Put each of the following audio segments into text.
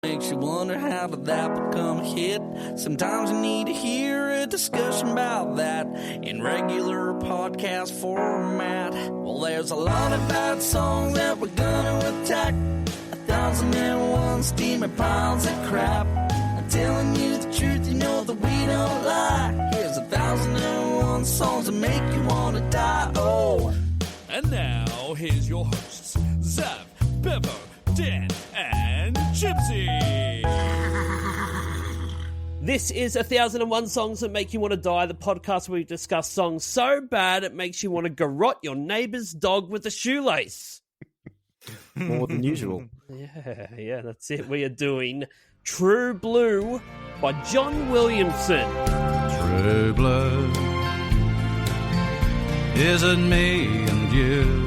Makes you wonder how did that become a hit. Sometimes you need to hear a discussion about that in regular podcast format. Well, there's a lot of bad songs that we're gonna attack. 1,001 steaming piles of crap. I'm telling you the truth, you know that we don't lie. Here's 1,001 songs that make you wanna die. Oh, and now here's your hosts, Zav, Bevo, Dan, and Gypsy. This is 1,001 Songs That Make You Want to Die, the podcast where we discuss songs so bad it makes you want to garrote your neighbour's dog with a shoelace. More than usual. Yeah, that's it. We are doing True Blue by John Williamson. True blue, is it me and you?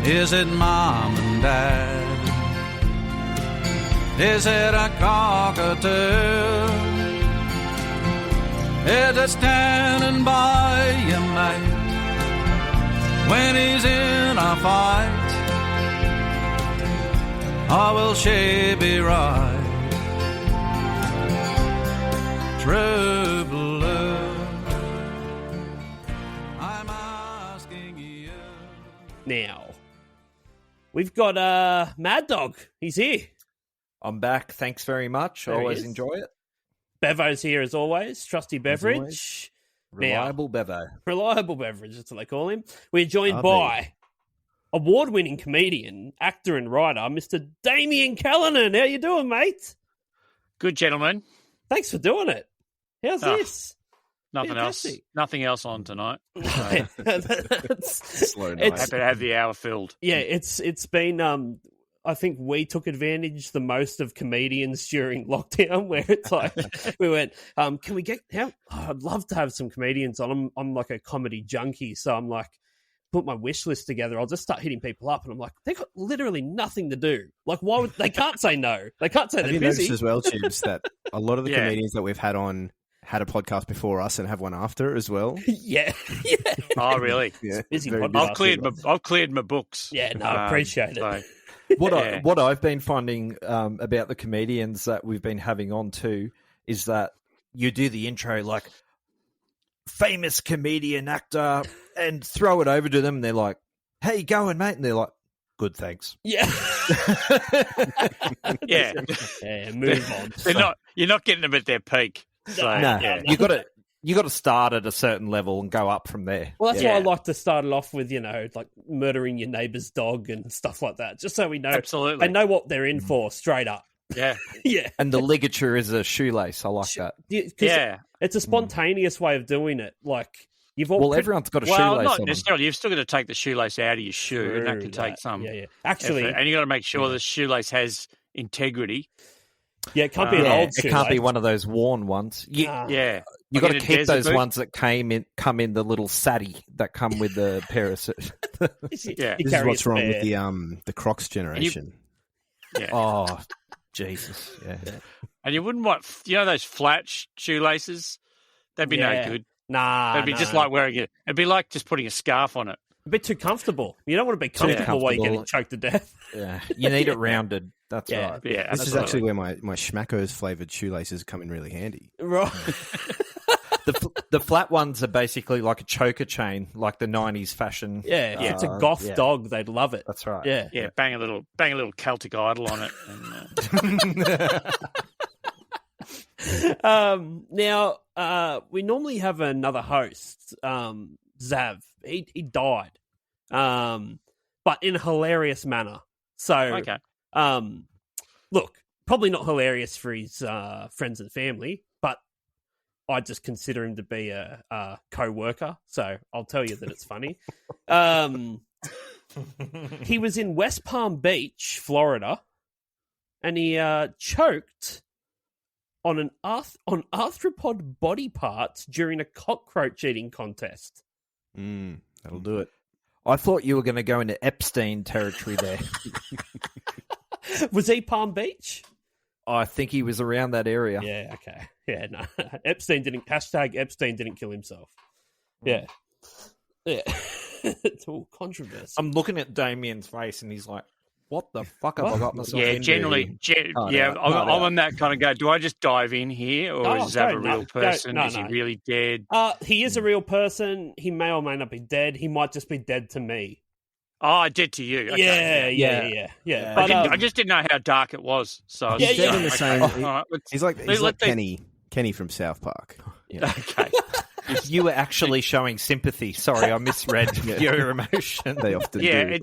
Is it mom and dad? Is it a cockatoo? Is it standing by your mate when he's in a fight? Or will she be right? True blue, I'm asking you. Now, we've got Mad Dog. He's here. I'm back. Thanks very much. There he Always is. enjoy it. Bevo's here as always. Trusty beverage. Reliable Bevo. Reliable beverage, that's what they call him. We're joined RB. by award-winning comedian, actor and writer, Mr. Damian Callinan. How you doing, mate? Good, gentlemen. Thanks for doing it. How's this? Nothing Fantastic. else. Nothing else on tonight. So, Slow happy night. to have the hour filled. Yeah, it's been I think we took advantage the most of comedians during lockdown, where it's like we went, can we get I'd love to have some comedians on. I'm like a comedy junkie, so I'm like, put my wish list together. I'll just start hitting people up, and I'm like, they got literally nothing to do. Like, why would they can't say no? They can't say Have they're you busy. noticed as well, Chibs, that a lot of the Yeah. comedians that we've had on had a podcast before us and have one after as well? yeah. Oh, really? Yeah, busy very podcast. I've cleared my books. Yeah, no, I appreciate it. So, What what I've been finding about the comedians that we've been having on too is that you do the intro like famous comedian actor and throw it over to them, and they're like, "How you going, mate?" And they're like, "Good, thanks." Yeah. yeah, Yeah, move on. you're not getting them at their peak. So, No, yeah. you got to start at a certain level and go up from there. Well, that's Yeah. why I like to start it off with, like murdering your neighbour's dog and stuff like that, just so we know. Absolutely. They know what they're in for straight up. Yeah, Yeah. And the ligature is a shoelace. I like that. yeah. It's a spontaneous way of doing it. Like, you've all. Well, everyone's got a Well, shoelace not on them. necessarily. You've still got to take the shoelace out of your shoe, and that can take some. Yeah. Actually, effort. And you got to make sure the shoelace has integrity. yeah, it can't be an Yeah, old it can't be shoelace. one of those worn ones. You Yeah, got Like to in a keep desert those boot. ones that come in the little satty that come with the pair of. Yeah. You This is carry what's a wrong spare. with the Crocs generation. Yeah. Oh, Jesus! Yeah. And you wouldn't want, those flat shoelaces? That'd be Yeah. no good. Nah, That'd be just like wearing it. It'd be like just putting a scarf on it. a bit too comfortable. You don't want to be comfortable while you're getting choked to death. Yeah, you need it rounded. That's Yeah. right. Yeah, This is absolutely. actually where my Schmacko's flavoured shoelaces come in really handy. Right. The flat ones are basically like a choker chain, like the '90s fashion. Yeah, if it's a goth yeah. dog, they'd love it. That's right. Yeah. Yeah, bang a little Celtic Idol on it. And, Now, we normally have another host, Zav. He died, but in a hilarious manner. So, okay. Look, probably not hilarious for his friends and family, but I just consider him to be a co-worker. So I'll tell you that it's funny. He was in West Palm Beach, Florida, and he choked on arthropod body parts during a cockroach eating contest. That'll do it. I thought you were going to go into Epstein territory there. Was he Palm Beach? I think he was around that area. Yeah, okay. Yeah, no. Epstein didn't kill himself. Yeah. Yeah. It's all controversy. I'm looking at Damien's face and he's like, What the fuck have I got myself Yeah, into? generally, Hard yeah, out, I'm hard out. on that kind of go. Do I just dive in here, or Oh, is that go, a real no, go, person? no, Is he no. really dead? He is a real person. He may or may not be dead. He might just be dead to me. Oh, dead to you. Okay, Yeah. I, But, I just didn't know how dark it was. So I was He's Yeah, dead in the same. all right, He's like let the- Kenny from South Park. Yeah. Okay. You were actually showing sympathy. Sorry, I misread your emotion. They often Yeah, do.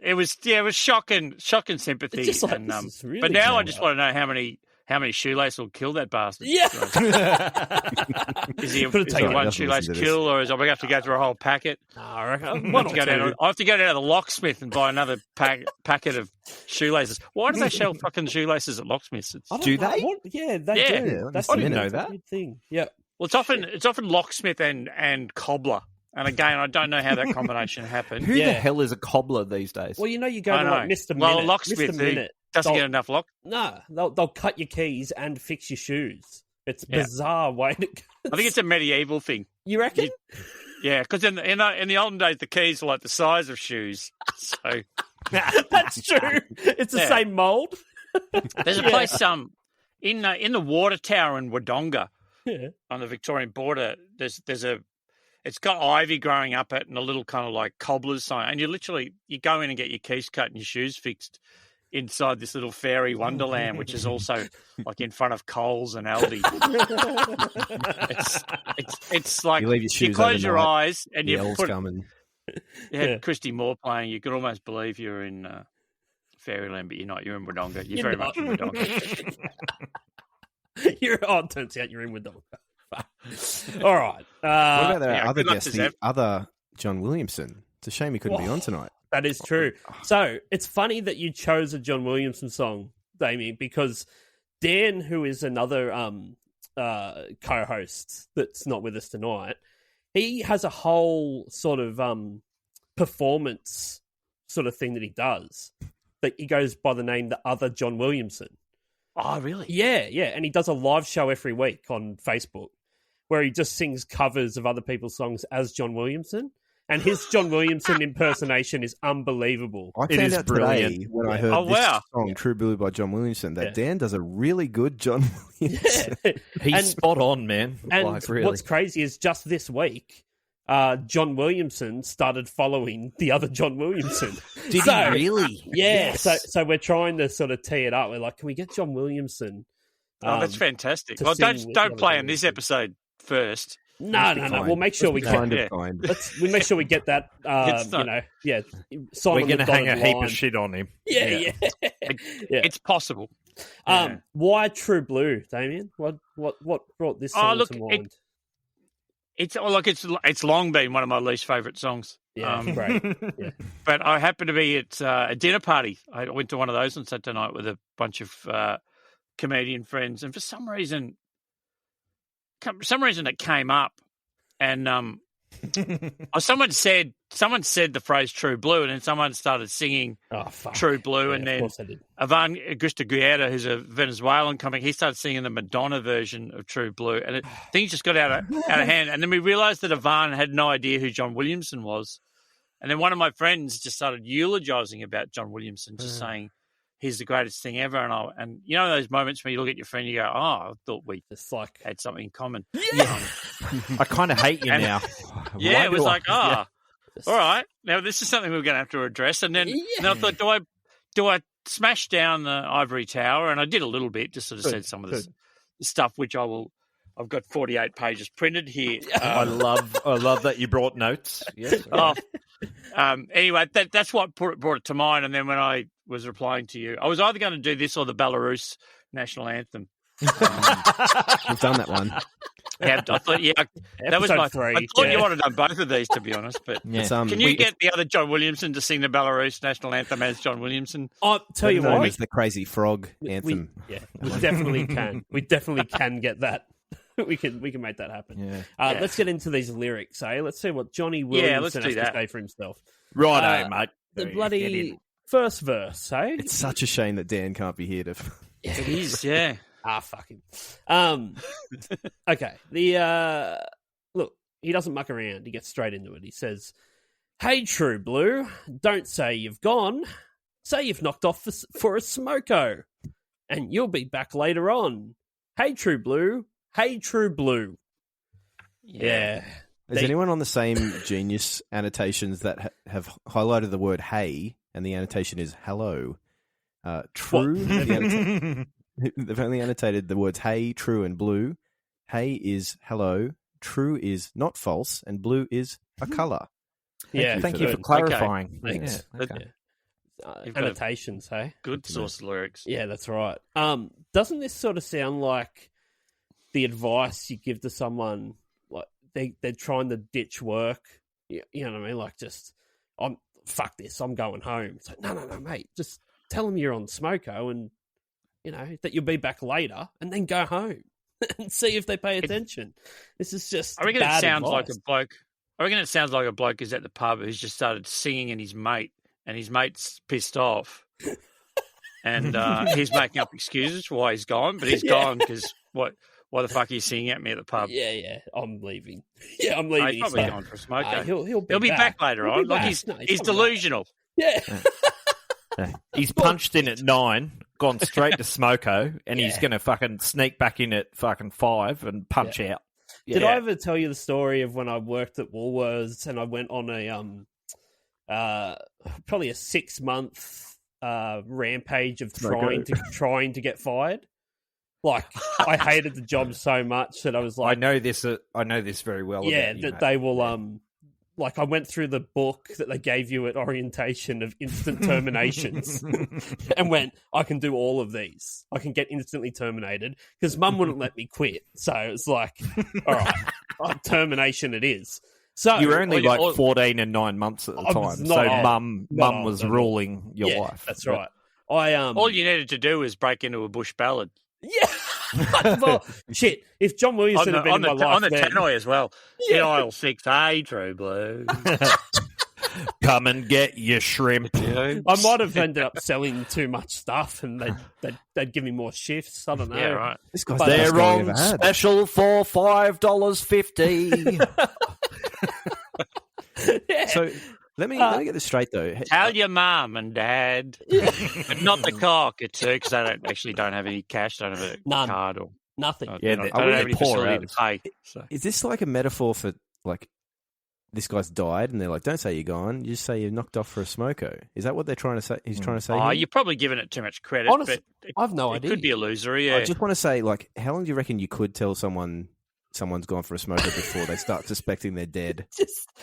it was shocking sympathy. It's just like, and, this is really but now I bad. just want to know how many shoelaces will kill that bastard. Yeah. Is he Could've is taken it it. one Doesn't shoelace listen to kill, or is I'm going to have to go through a whole packet? I reckon I one have, or to go down, two. I have to go down to the locksmith and buy another packet of shoelaces. Why do they sell fucking shoelaces at locksmiths? I don't Do know they? what- yeah, they Yeah. do. Yeah, That's I the didn't know that. weird thing. Yeah. Well, it's often locksmith and cobbler. And again, I don't know how that combination happened. Who Yeah. the hell is a cobbler these days? Well, you go I to like know. Mr. Well, a Minute. locksmith Mr. who Minute. doesn't they'll- get enough lock. No, they'll cut your keys and fix your shoes. It's a Yeah. bizarre way to. I think it's a medieval thing. You reckon? Yeah, because in the olden days, the keys were like the size of shoes. So That's true. It's the Yeah. same mold. there's a place in the water tower in Wodonga Yeah. on the Victorian border. It's got ivy growing up it and a little kind of like cobbler's sign, and you go in and get your keys cut and your shoes fixed inside this little fairy wonderland, which is also like in front of Coles and Aldi. it's like You leave your shoes close your overnight, eyes and The you elves put come and you had Yeah. Christy Moore playing. You could almost believe you're in Fairyland, but you're not.'re in Wodonga. You're You're very not. much in Wodonga. It turns out you're in with them. All right. what about our yeah, other good luck guest, to the Zev. other John Williamson? It's a shame he couldn't be on tonight. That is true. So it's funny that you chose a John Williamson song, Damian, because Dan, who is another co-host that's not with us tonight, he has a whole sort of performance sort of thing that he does. That he goes by the name The Other John Williamson. Oh, really? Yeah, and he does a live show every week on Facebook where he just sings covers of other people's songs as John Williamson. And his John Williamson impersonation is unbelievable. I It found is out brilliant. today when I Yeah. heard Oh, this wow. song, True Blue by John Williamson, that Yeah. Dan does a really good John Williamson. He's And- spot on, man. And Like, really. what's crazy is just this week, John Williamson started following the other John Williamson. Did So- he really? Yeah, Yes. so we're trying to sort of tee it up. We're like, can we get John Williamson? Oh, that's fantastic. to Well, sing with don't John play in this Williamson. episode first. No. Fine. We'll make sure we Let's get. be kind Yeah. of kind. We make sure we get that. It's not- Sign We're on the going to hang a dotted heap line. of shit on him. Yeah. It's possible. Yeah. Why True Blue, Damien? What brought this song look, to mind? It's long been one of my least favourite songs. Yeah, great. Yeah. But I happened to be at a dinner party. I went to one of those on Saturday night with a bunch of comedian friends, and for some reason it came up, and someone said the phrase "True Blue," and then someone started singing Oh, fuck. "True Blue," Yeah, and of then course I did. Ivan Guerra, who's a Venezuelan comic, he started singing the Madonna version of True Blue, and things just got out of hand. And then we realised that Ivan had no idea who John Williamson was. And then one of my friends just started eulogising about John Williamson, just saying he's the greatest thing ever. And you know those moments when you look at your friend, you go, "Oh, I thought we It's like had something in common." I kind of hate you And- now. Yeah, Why it was do I- like, all right, now this is something we're going to have to address. And then I thought, do I smash down the ivory tower? And I did a little bit, just sort of said some of the stuff, which I've got 48 pages printed here. I love that you brought notes. Yes. Anyway, that's what brought it to mind. And then when I was replying to you, I was either going to do this or the Belarus national anthem. We've done that one. Yeah, I thought, that was Episode my 3, I thought yeah. you would have done both of these, to be honest. But It's, can you get the other John Williamson to sing the Belarus national anthem as John Williamson? I'll tell you known what. as the Crazy Frog anthem. We definitely can. We definitely can get that. We can make that happen. Yeah. Let's get into these lyrics, eh? Let's see what Johnny let's Williamson do has to that. say for himself. Righto, mate. The Get bloody in. first verse, eh? It's such a shame that Dan can't be here to. It is, yeah. Fuck him. Okay. Look, he doesn't muck around. He gets straight into it. He says, "Hey, True Blue, don't say you've gone. Say you've knocked off for a smoko, and you'll be back later on. Hey, True Blue. Hey, True Blue. Yeah. Is anyone on the same Genius annotations that have highlighted the word hey, and the annotation is hello? True. They've only annotated the words hey, true, and blue. Hey is hello. True is not false, and blue is a color. Thank you for clarifying. Okay. Thanks. Yeah, okay. Annotations, hey? Good source lyrics. Yeah, that's right. Doesn't this sort of sound like the advice you give to someone, like they're trying to ditch work? You know what I mean? Like, just, fuck this, I'm going home. It's like, no, mate, just tell them you're on smoko and, you know, that you'll be back later, and then go home and see if they pay attention. This is just I reckon bad it sounds advice. like a bloke. I reckon it sounds like a bloke who's at the pub who's just started singing at his mate, and his mate's pissed off, and he's making up excuses for why he's gone, but he's gone because why the fuck are you singing at me at the pub? Yeah, I'm leaving. Yeah, I'm leaving. He's probably gone for a smoke. He'll be back later on. Like he's delusional. Yeah. He's punched in at 9, gone straight to smoko, and he's going to fucking sneak back in at fucking 5 and punch out. Did I ever tell you the story of when I worked at Woolworths and I went on a probably a 6-month rampage of trying to get fired? Like, I hated the job so much that I was like, I know this very well. Yeah, about you, that mate. they will like, I went through the book that they gave you at orientation of instant terminations and went, I can do all of these. I can get instantly terminated because Mum wouldn't let me quit. So it's like, all right, termination it is. So you were only 14 and 9 months at the time, so Mum was ruling your life. That's right. All you needed to do was break into a bush ballad. Yeah. Well, shit, if John Williamson had been in my life on the tannoy as well. In aisle 6, hey, True Blue. Come and get your shrimp. I might have ended up selling too much stuff, and they'd give me more shifts. I don't know. Yeah, right. This guy's They're on special for $5.50. Yeah. So let me get this straight though. Tell your mum and dad, but not the cock. It's because they don't have any cash, don't have a card or nothing. They don't have any facility to pay. So. Is this like a metaphor for like this guy's died and they're like, don't say you're gone, you just say you're knocked off for a smoko? Is that what they're trying to say? He's trying to say. Oh, you're probably giving it too much credit. Honestly, but I've no idea. It could be illusory. Yeah. I just want to say, like, how long do you reckon you could tell someone's gone for a smoker before they start suspecting they're dead?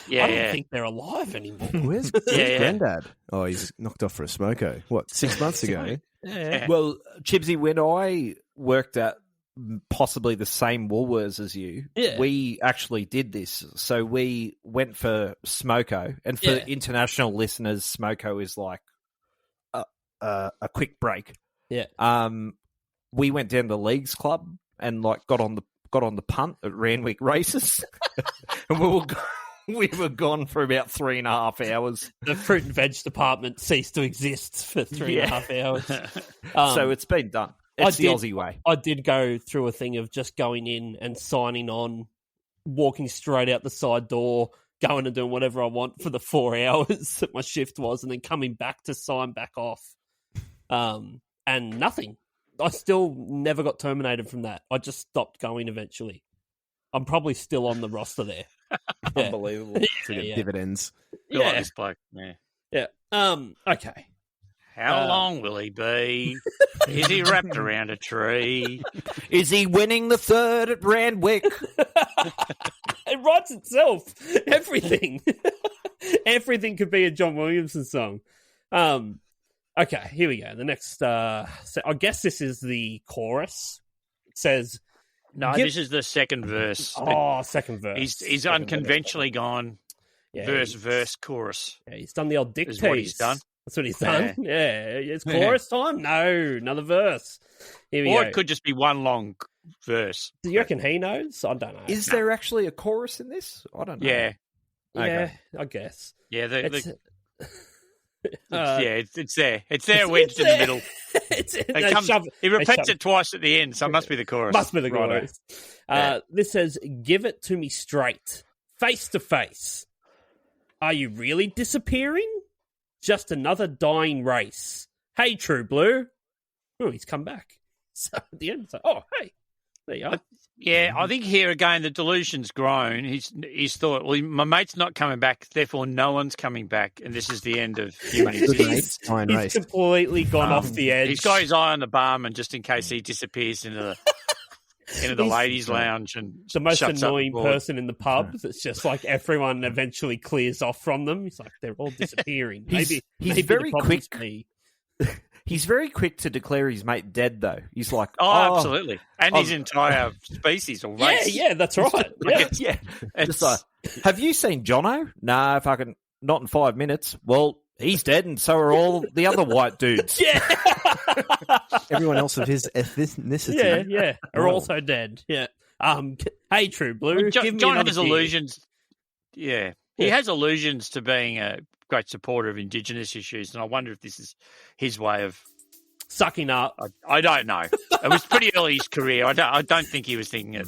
I don't think they're alive anymore. Where's Granddad? Oh, he's knocked off for a smoko. What, 6 months ago? Yeah. Well, Chibsy, when I worked at possibly the same Woolworths as you, we actually did this. So we went for smoko, and for international listeners, smoko is like a quick break. Yeah. We went down to the Leagues Club and like got on the punt at Randwick races, and we were gone for about 3.5 hours. The fruit and veg department ceased to exist for 3.5 hours. So it's been done. It's the Aussie way. I did go through a thing of just going in and signing on, walking straight out the side door, going and doing whatever I want for the 4 hours that my shift was, and then coming back to sign back off. And nothing. I still never got terminated from that. I just stopped going eventually. I'm probably still on the roster there. Unbelievable. Dividends. Like this bloke. Yeah. Okay. How long will he be? Is he wrapped around a tree? Is he winning the third at Randwick? It writes itself. Everything. Everything could be a John Williamson song. Okay, here we go. The next, I guess this is the chorus. It says, no, this is the second verse. Oh, second verse. He's unconventionally gone verse, chorus. Yeah, he's done the old dick is tease. what he's done. That's what he's done. Yeah, it's chorus time? No, another verse. Here we go. Or it could just be one long verse. Do you reckon he knows? I don't know. Is there actually a chorus in this? I don't know. Yeah. Yeah, I guess. Yeah, it's there. It's there wedged in the middle. He repeats it twice at the end, so it must be the chorus. Must be the chorus. This says, give it to me straight, face to face. Are you really disappearing? just another dying race. Hey, True Blue. Oh, he's come back. So at the end, it's like, oh, hey, there you are. Yeah, I think here again the delusion's grown. He's thought, well, my mate's not coming back, therefore no one's coming back, and this is the end of human existence. He's completely gone off the edge. He's got his eye on the barman just in case he disappears into the ladies' lounge and the most shuts up annoying the door. person in the pub. That's just like everyone eventually clears off from them. He's like, they're all disappearing. He's maybe very the problem's quick. me. He's very quick to declare his mate dead, though. He's like, absolutely. And his entire species or race. Yeah, that's right. Yeah. Just like, have you seen Jono? No, fucking not in 5 minutes. Well, he's dead, and so are all the other white dudes. Yeah. Everyone else of his ethnicity. Yeah, are also dead. Yeah. Hey, True Blue. John has illusions. Yeah. He has illusions to being a great supporter of Indigenous issues, and I wonder if this is his way of sucking up. I don't know. It was pretty early in his career. I don't think he was thinking it.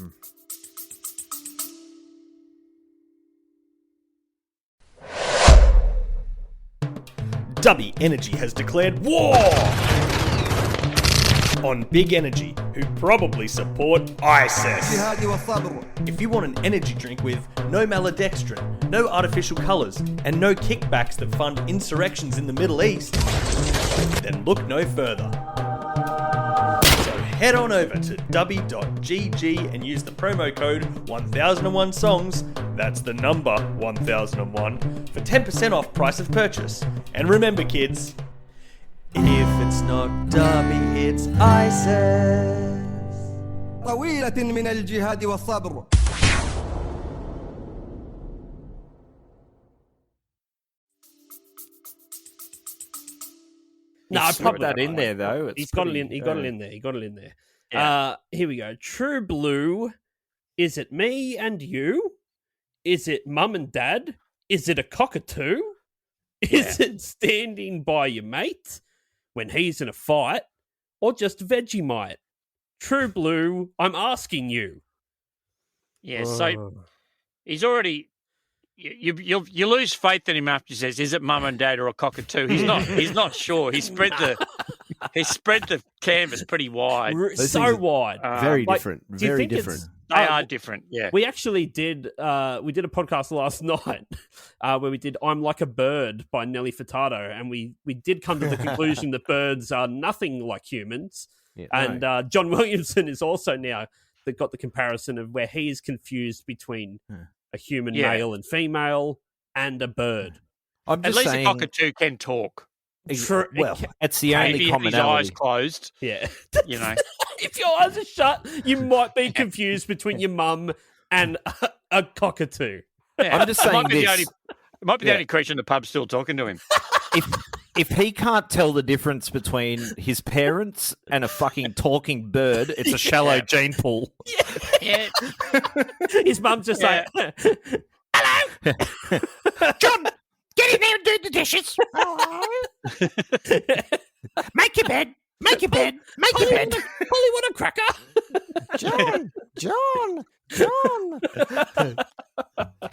Dubby Energy has declared war on Big Energy, who probably support ISIS. If you want an energy drink with no maltodextrin, no artificial colours, and no kickbacks that fund insurrections in the Middle East, then look no further. So head on over to dubby.gg and use the promo code 1001songs, that's the number 1001, for 10% off price of purchase. And remember, kids, if it's not Dubby, it's ISIS. طويلة من الجهاد والصبر. No, I put that in there though. He's got it in. He got it in there. He got it in there. Yeah. Here we go. True Blue. Is it me and you? Is it mum and dad? Is it a cockatoo? Is it standing by your mate when he's in a fight, or just Vegemite? True Blue, I'm asking you. Yeah, so he's already. You lose faith in him after he says, "Is it mum and dad or a cockatoo?" He's not sure. He spread the canvas pretty wide. So wide. Very different. Very different. They are different. Yeah. We actually did. We did a podcast last night where we did "I'm Like a Bird" by Nelly Furtado, and we did come to the conclusion that birds are nothing like humans. Yeah, and John Williamson is also now got the comparison of where he is confused between a human male and female and a bird. I'm just At least saying, a cockatoo can talk. Well, it's the only commonality. If his eyes closed. Yeah. You know. If your eyes are shut, you might be confused between your mum and a cockatoo. Yeah. I'm just saying it might be the only creature in the pub still talking to him. If he can't tell the difference between his parents and a fucking talking bird, it's a shallow gene pool. Yeah. His mum's just like, hello, John, get in there and do the dishes. Make your bed. Make your bed. Make your bed. Polly, want a cracker? John.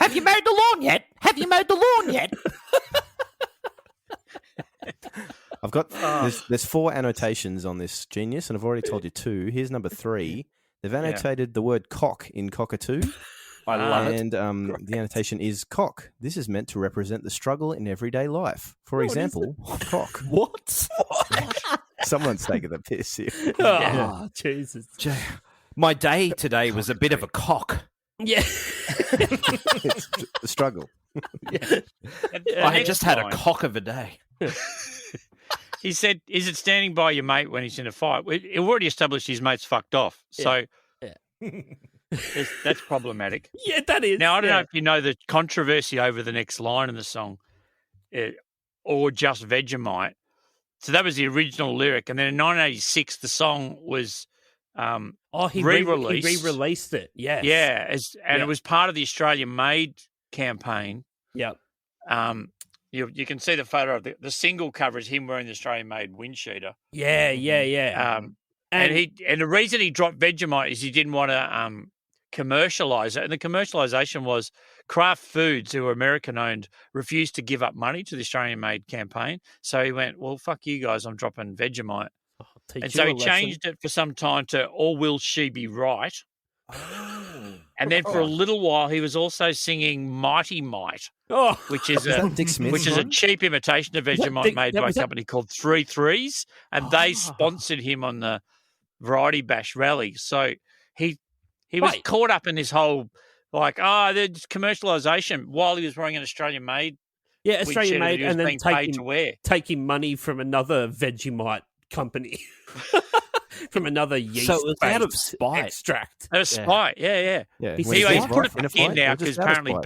Have you mowed the lawn yet? Have you mowed the lawn yet? I've got there's 4 annotations on this genius, and I've already told you 2. Here's number 3. They've annotated the word cock in cockatoo. I love it. And the annotation is cock. This is meant to represent the struggle in everyday life. For example, cock. What? Someone's taking the piss here. Oh, Jesus. My day today was a bit of a cock. Yeah. It's a struggle. I just had a cock of a day. He said, "Is it standing by your mate when he's in a fight?" We've already established his mate's fucked off, so that's problematic. Yeah, that is. Now, I don't know if you know the controversy over the next line in the song, or just Vegemite. So that was the original lyric, and then in 1986, the song was he re-released. He re-released it. Yes. Yeah, it was part of the Australian Made campaign. Yep. You can see the photo of the single cover is him wearing the Australian Made wind cheater. Yeah. And the reason he dropped Vegemite is he didn't want to commercialise it. And the commercialisation was Kraft Foods, who were American-owned, refused to give up money to the Australian-made campaign. So he went, well, fuck you guys, I'm dropping Vegemite. And so he changed it for some time to Or Will She Be Right? Oh. And then for a little while, he was also singing Mighty Might, which is a cheap imitation of Vegemite made by a company called 3 Threes, and they sponsored him on the Variety Bash rally. So he was caught up in this whole there's commercialisation while he was wearing an Australian made. Yeah, Australian made, and then taking money from another Vegemite company. From another yeast. So it was out of spite. Extract. Out of spite, yeah. He's put it back in now because apparently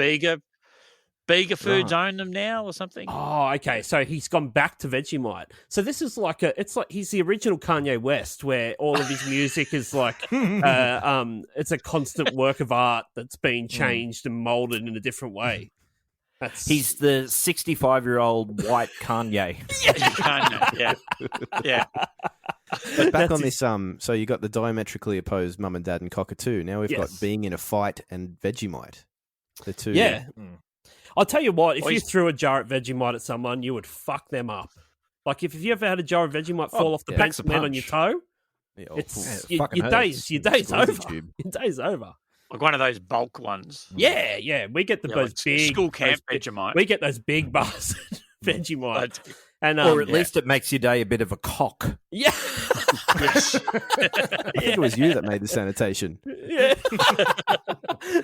Bega Foods own them now or something. Oh, okay. So he's gone back to Vegemite. So this is it's like he's the original Kanye West, where all of his music is like, it's a constant work of art that's been changed and molded in a different way. He's the 65-year-old white Kanye. Yeah. But back on this, so you got the diametrically opposed Mum and Dad and Cockatoo. Now we've got Being in a Fight and Vegemite. The two. Yeah. I'll tell you what, if you threw a jar of Vegemite at someone, you would fuck them up. Like, if you ever had a jar of Vegemite fall off the bench and land on your toe, your day's over. Your day's over. Like one of those bulk ones. Yeah. We get those big... School camp Vegemite. We get those big bars of Vegemite. Or at least it makes your day a bit of a cock. Yeah. Yes. I think it was you that made the sanitation. Yeah.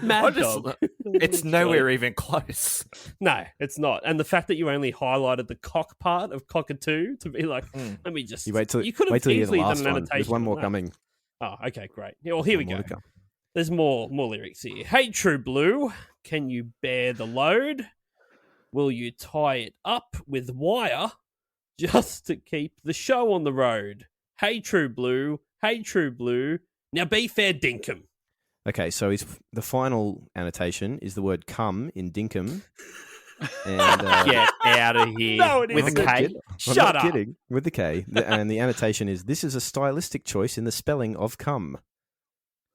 Mad Dog. It's nowhere even close. No, it's not. And the fact that you only highlighted the cock part of Cockatoo to be like, let me just... You wait till you could have you hear the easily done last an one. annotation. There's one more on that. coming. Oh, okay, great. Yeah, well, here we One go. more to come. There's more lyrics here. Hey, True Blue, can you bear the load? Will you tie it up with wire just to keep the show on the road? Hey, True Blue, now be fair dinkum. Okay, so the final annotation is the word "come" in dinkum. And, get out of here. No, it with isn't. a K. I'm Shut not up. kidding. With the K. And the annotation is, this is a stylistic choice in the spelling of "come."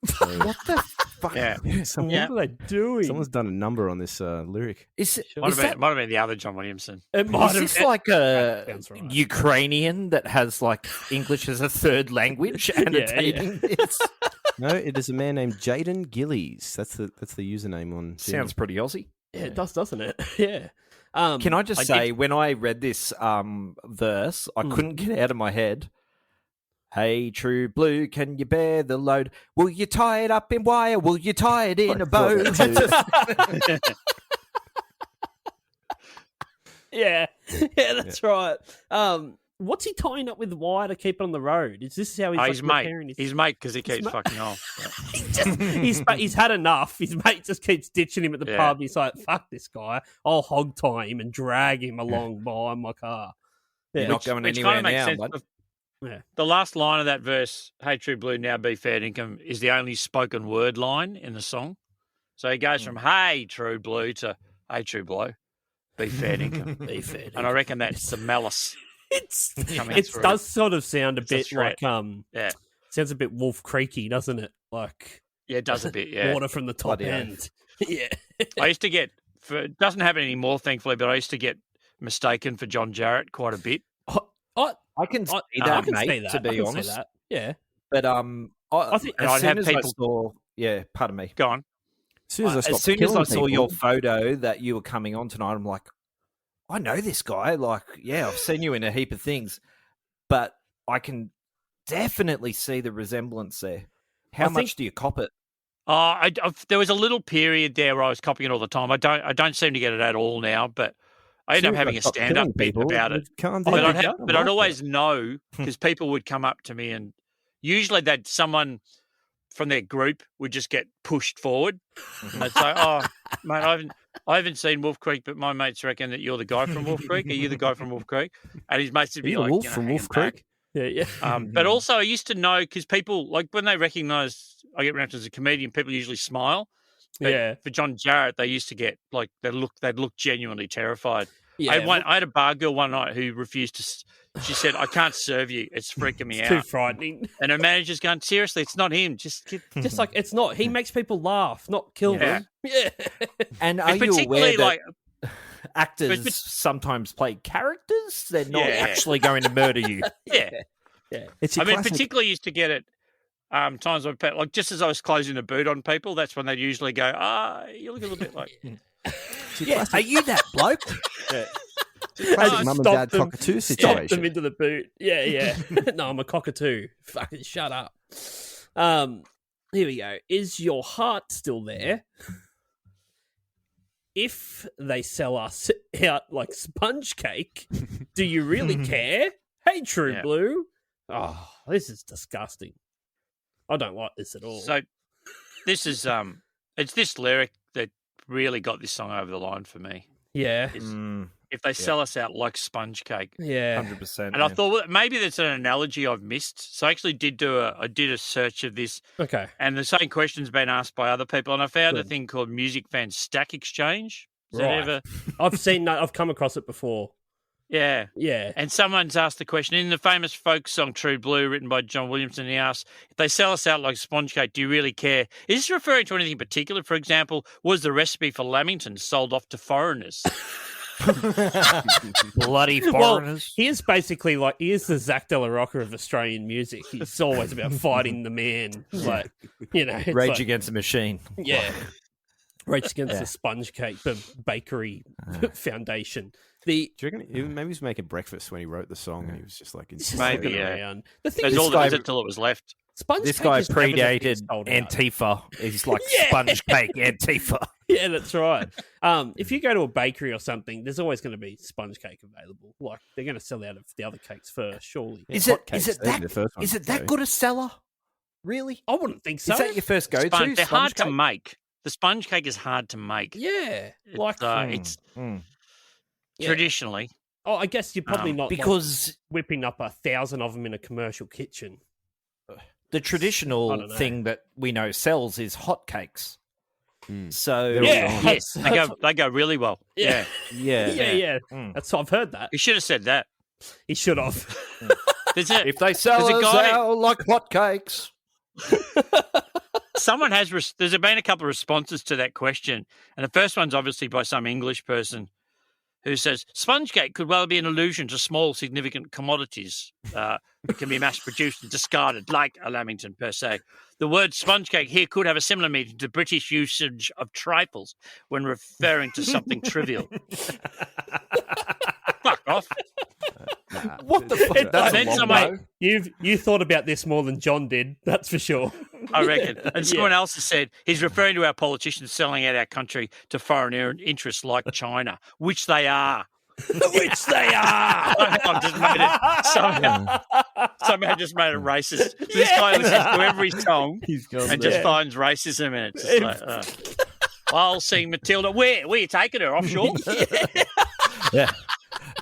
So, What the fuck? Yeah. What are they doing? Someone's done a number on this lyric. Might have been the other John Williamson. It might Is have this like a sounds right. Ukrainian that has like English as a third language annotating this? No, it is a man named Jaden Gillies. That's the username on. Sounds pretty Aussie. Yeah, it does, doesn't it? Yeah. Can I just say, when I read this verse, I couldn't get it out of my head. Hey, True Blue, can you bear the load? Will you tie it up in wire? Will you tie it in a bow? Yeah, that's right. What's he tying up with wire to keep it on the road? Is this how he's repairing His mate, because he keeps fucking off. he's had enough. His mate just keeps ditching him at the pub. He's like, fuck this guy. I'll hog tie him and drag him along behind my car. Yeah. You're not going anywhere now, bud. Yeah. The last line of that verse, "Hey, True Blue, now be fair dinkum," is the only spoken word line in the song. So he goes from "Hey, True Blue" to "Hey, True Blue, be fair dinkum." Be fair dinkum. And I reckon that's the malice. It does sort of sound a bit like yeah. Sounds a bit Wolf Creaky, doesn't it? Like it does a bit, yeah. Water from the top end. Yeah. I used to get it doesn't happen anymore, thankfully, but I used to get mistaken for John Jarrett quite a bit. I can see that, mate, to be honest. Yeah. But I think as soon as I saw... Yeah, pardon me. Go on. As soon as I saw your photo that you were coming on tonight, I'm like, I know this guy. Like, yeah, I've seen you in a heap of things. But I can definitely see the resemblance there. How much do you cop it? There was a little period there where I was copying it all the time. I don't seem to get it at all now, but I ended up having a stand-up bit about it. But I'd always know because people would come up to me and usually someone from their group would just get pushed forward and they'd say, "Oh, mate, I haven't seen Wolf Creek, but my mates reckon that you're the guy from Wolf Creek. Are you the guy from Wolf Creek?" And his mates would be like, Wolf from Wolf Creek? Yeah. But also I used to know because people, like when they recognise I get around as a comedian, people usually smile. But for John Jarrett, they used to get like they'd look genuinely terrified. Yeah, I had a bar girl one night who refused to. She said, "I can't serve you. It's freaking me it's out." too frightening. And her manager's going, "Seriously, it's not him. Just Just like it's not. He makes people laugh, not kill them. Yeah. And are you particularly aware that actors sometimes play characters? They're not actually going to murder you. yeah. It's I your mean, particularly used to get it times when like just as I was closing the boot on people, that's when they'd usually go, you look a little bit like. Are you that bloke? classic mum and dad cockatoo Stop situation. them into the boot. Yeah. No, I'm a cockatoo. Fucking shut up. Here we go. Is your heart still there? If they sell us out like sponge cake, do you really care? Hey, True Blue. Oh, this is disgusting. I don't like this at all. So this is it's this lyric that really got this song over the line for me. Yeah. If they sell us out like sponge cake. Yeah. 100%. And I thought well, maybe that's an analogy I've missed. So I actually did a search of this. Okay. And the same question's been asked by other people. And I found a thing called Music Fan Stack Exchange. Is that ever... I've come across it before. Yeah. Yeah. And someone's asked the question in the famous folk song True Blue, written by John Williamson, he asks, if they sell us out like sponge cake, do you really care? Is this referring to anything particular? For example, was the recipe for Lamington sold off to foreigners? Bloody foreigners. Well, he is basically like, he is the Zach De La Rocca of Australian music. He's always about fighting the man. Like, it's Rage like, Against the Machine. Yeah. Rage Against the Sponge Cake, the bakery foundation. Do you reckon maybe he was making breakfast when he wrote the song and he was just like... Maybe, around. The thing That's is, all there was until it was left. Sponge This cake guy is never gonna be predated sold out. Antifa. He's like sponge cake Antifa. Yeah, that's right. If you go to a bakery or something, there's always going to be sponge cake available. Like, they're going to sell out of the other cakes first, surely. Is it that good a seller? Really? I wouldn't think so. Is that your first go-to? They're hard cake? to make. The sponge cake is hard to make. Yeah. It's traditionally. Oh, I guess you're probably not because whipping up 1,000 of them in a commercial kitchen. The traditional thing that we know sells is hotcakes. So yes, they go really well. Yeah. That's I've heard that. He should have said that. He should have. If they sell us out like hotcakes. There's been a couple of responses to that question, and the first one's obviously by some English person who says sponge cake could well be an allusion to small, significant commodities that can be mass-produced and discarded, like a Lamington per se. The word sponge cake here could have a similar meaning to British usage of trifles when referring to something trivial. Fuck off. What the fuck? Then you thought about this more than John did, that's for sure. I reckon. And someone else has said he's referring to our politicians selling out our country to foreign interests like China, which they are. Which they are. Somehow just made it racist. So this guy listens to every song and just finds racism in it. Just like, I'll sing Matilda. Where are you taking her? Offshore? Yeah.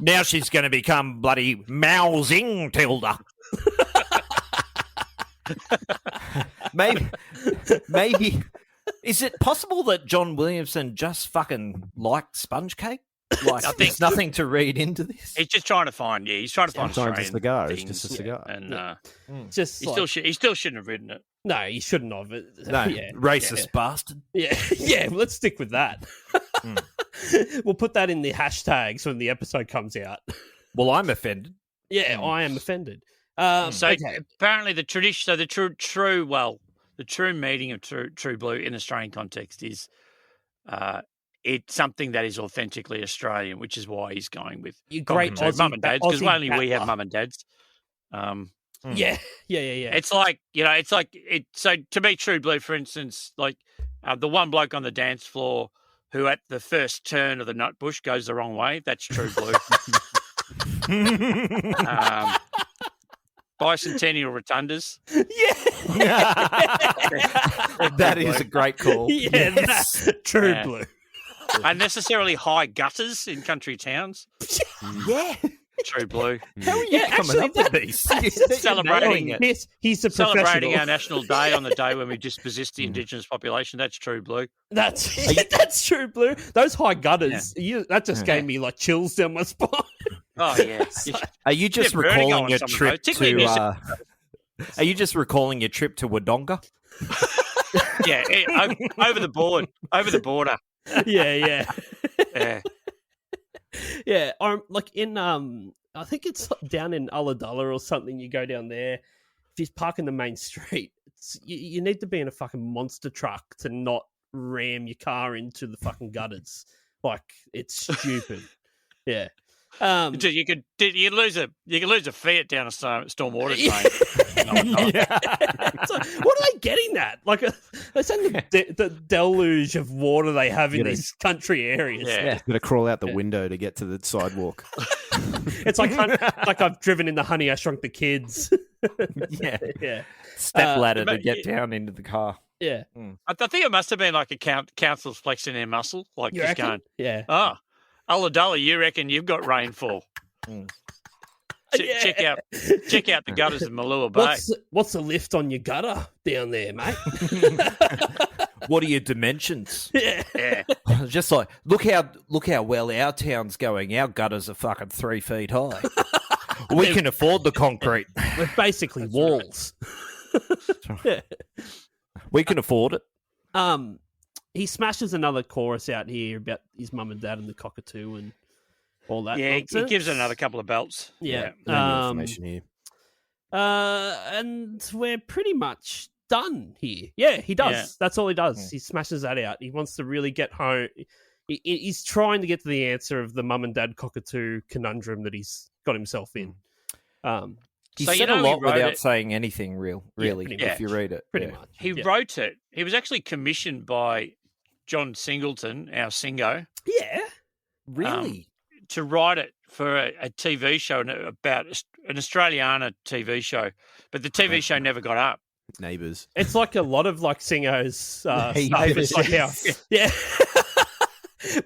Now she's going to become bloody Mao Zing Tilda. Maybe. Is it possible that John Williamson just fucking liked sponge cake? Like, there's nothing to read into this. He's just trying to find. Yeah, he's trying to find Sometimes Australian a cigar. things, It's just a cigar. and he still shouldn't have written it. No, he shouldn't have. No, racist bastard. Yeah. Let's stick with that. We'll put that in the hashtags when the episode comes out. Well, I'm offended. Yeah, I am offended. Apparently, the tradition. So the true meaning of true blue in Australian context is, it's something that is authentically Australian, which is why he's going with great mum and dads, because only we have battler. mum and dads. Yeah. It's like So to be true blue, for instance, like the one bloke on the dance floor who at the first turn of the nut bush goes the wrong way, that's true blue. Bicentennial rotundas. Yeah. That is a great call. Yeah, that's true blue. Unnecessarily high gutters in country towns. Yeah. True Blue. How are you coming up with these? Celebrating it. Yes, he's a Celebrating professional. our National Day on the day when we dispossessed the Indigenous population. That's True Blue. That's True Blue. Those high gutters, that just gave me like chills down my spine. Oh, yeah. Are you just Yeah, vertigo recalling on your some of trip those, particularly in to? Are you just recalling your trip to Wodonga? Yeah, over the board, over the border. Yeah. Yeah. I'm like in I think it's down in Ulladulla or something. You go down there. If you park in the main street, you need to be in a fucking monster truck to not ram your car into the fucking gutters. Like it's stupid. Yeah. You could lose a Fiat down a stormwater drain. It's like, what are they getting at? Like, they send the deluge of water they have in these country areas. Yeah. Got to crawl out the window to get to the sidewalk. It's like I've driven in the Honey, I Shrunk the Kids. Yeah. Step ladder to get down into the car. Yeah. I think it must have been like a council flexing their muscle, like You just reckon? going, Yeah. oh, Ulladulla, you reckon you've got rainfall? Check out the gutters of Malua Bay. What's the lift on your gutter down there, mate? What are your dimensions? Yeah. Just like look how well our town's going. Our gutters are fucking 3 feet high. We can afford the concrete. We're basically walls. Yeah. We can afford it. He smashes another chorus out here about his mum and dad and the cockatoo and all that. Yeah, he nonsense. gives it another couple of belts. Yeah. No information here. And we're pretty much done here. Yeah, he does. Yeah. That's all he does. He smashes that out. He wants to really get home. He's trying to get to the answer of the mum and dad cockatoo conundrum that he's got himself in. He So, said you a know, lot he wrote without it- saying anything really, pretty if you read it. Pretty Yeah. much. He Yeah. wrote it. He was actually commissioned by John Singleton, our Singo, Yeah. Really? to write it for a TV show about an Australiana TV show. But the TV show never got up. Neighbours. It's like a lot of like Singo's stuff. Neighbours. It's like how, yeah.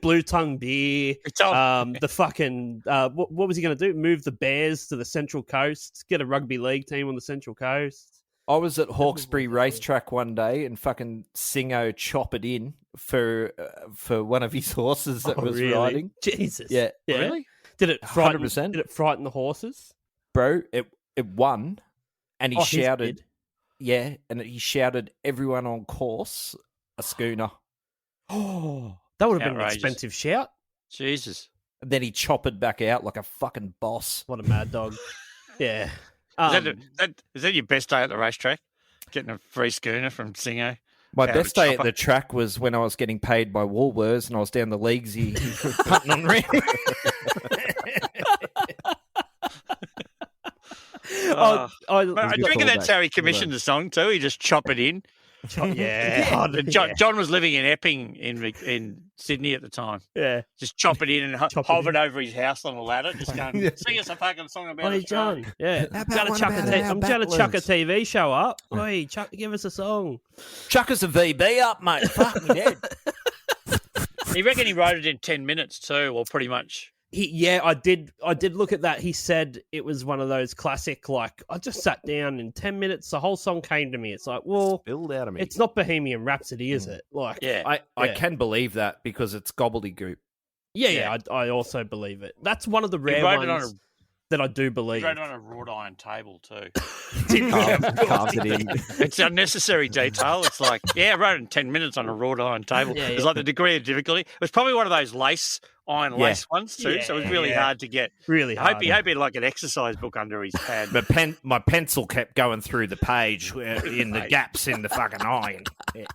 Blue tongue beer. The fucking what was he going to do? Move the Bears to the Central Coast, get a rugby league team on the Central Coast. I was at Hawkesbury racetrack one day and fucking Singo chop it in for one of his horses that was really? riding. Jesus. Yeah. Really? Did it frighten? 100%. Did it frighten the horses? Bro, it won, and he Oh, his shouted, did? yeah, and he shouted, everyone on course, a schooner. Oh, that would have been an Outrageous. expensive shout. Jesus. And then he choppered back out like a fucking boss. What a mad dog. Yeah. Is that your best day at the racetrack? Getting a free schooner from Singo? My Out best of a day at chopper? the track was when I was getting paid by Woolworths and I was down the Leaguesy putting on ring. But I He's reckon got that's fallback. how he commissioned the song too. He just chop it in. Yeah. And John was living in Epping in Sydney at the time. Yeah. Just chop it in and Chop it hovered over his house on a ladder. Just going, sing us a fucking song about Oi, Australia. John. Yeah. How I'm about gonna one chuck about our I'm gonna battlers? chuck a TV show up. Oi, give us a song. Chuck us a VB up, mate. Fuck me dead. He reckon he wrote it in 10 minutes too, or pretty much. I did look at that. He said it was one of those classic, like, I just sat down in 10 minutes, the whole song came to me. It's like, well, Spilled out of me. it's not Bohemian Rhapsody, is it? Like, Yeah. I Yeah. can believe that because it's gobbledygook. yeah, I also believe it. That's one of the rare wrote it on ones that I do He believe. wrote it on a wrought iron table too. Carved it in. It's unnecessary detail. It's like, yeah, I wrote it in 10 minutes on a wrought iron table. Yeah, It's yeah. like the degree of difficulty. It was probably one of those iron lace ones too. So it was really Yeah. hard to get. Really I hope hard. he had like an exercise book under his pad. My pencil kept going through the page in the gaps in the fucking iron. Yeah.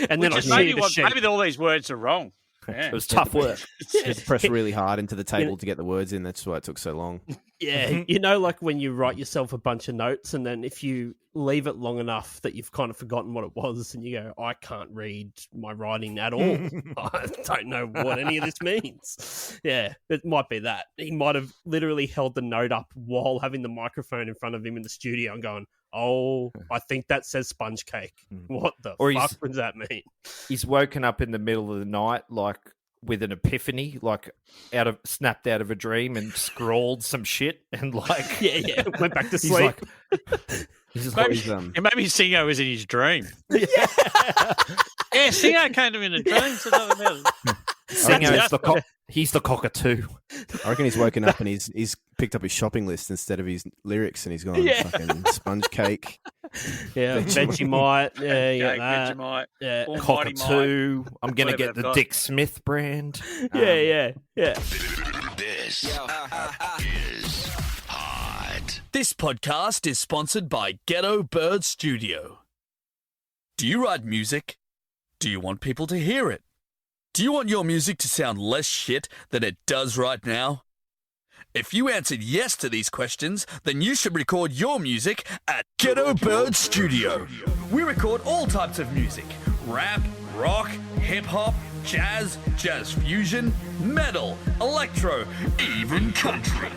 And then I Which is see the sheet. maybe all these words are wrong. Yeah. It was tough work. Just pressed really hard into the table to get the words in. That's why it took so long. Yeah, you know, like when you write yourself a bunch of notes and then if you leave it long enough that you've kind of forgotten what it was and you go, I can't read my writing at all. I don't know what any of this means. Yeah, it might be that. He might have literally held the note up while having the microphone in front of him in the studio and going, oh, I think that says sponge cake. What the Or fuck he's- does that mean? He's woken up in the middle of the night, like with an epiphany, like snapped out of a dream and scrawled some shit and like Yeah, went back to he's sleep. Maybe Singo was in his dream. Yeah, Singo came to him in a dream. So that was he's the cockatoo. I reckon he's woken up and he's picked up his shopping list instead of his lyrics, and he's gone fucking sponge cake. Yeah, Vegemite. Yeah, Vegemite. Yeah, cockatoo. I'm gonna get the got. Dick Smith brand. Yeah. This is hot. This podcast is sponsored by Ghetto Bird Studio. Do you write music? Do you want people to hear it? Do you want your music to sound less shit than it does right now? If you answered yes to these questions, then you should record your music at Ghetto Bird Studio. We record all types of music: rap, rock, hip-hop, jazz, jazz fusion, metal, electro, even country.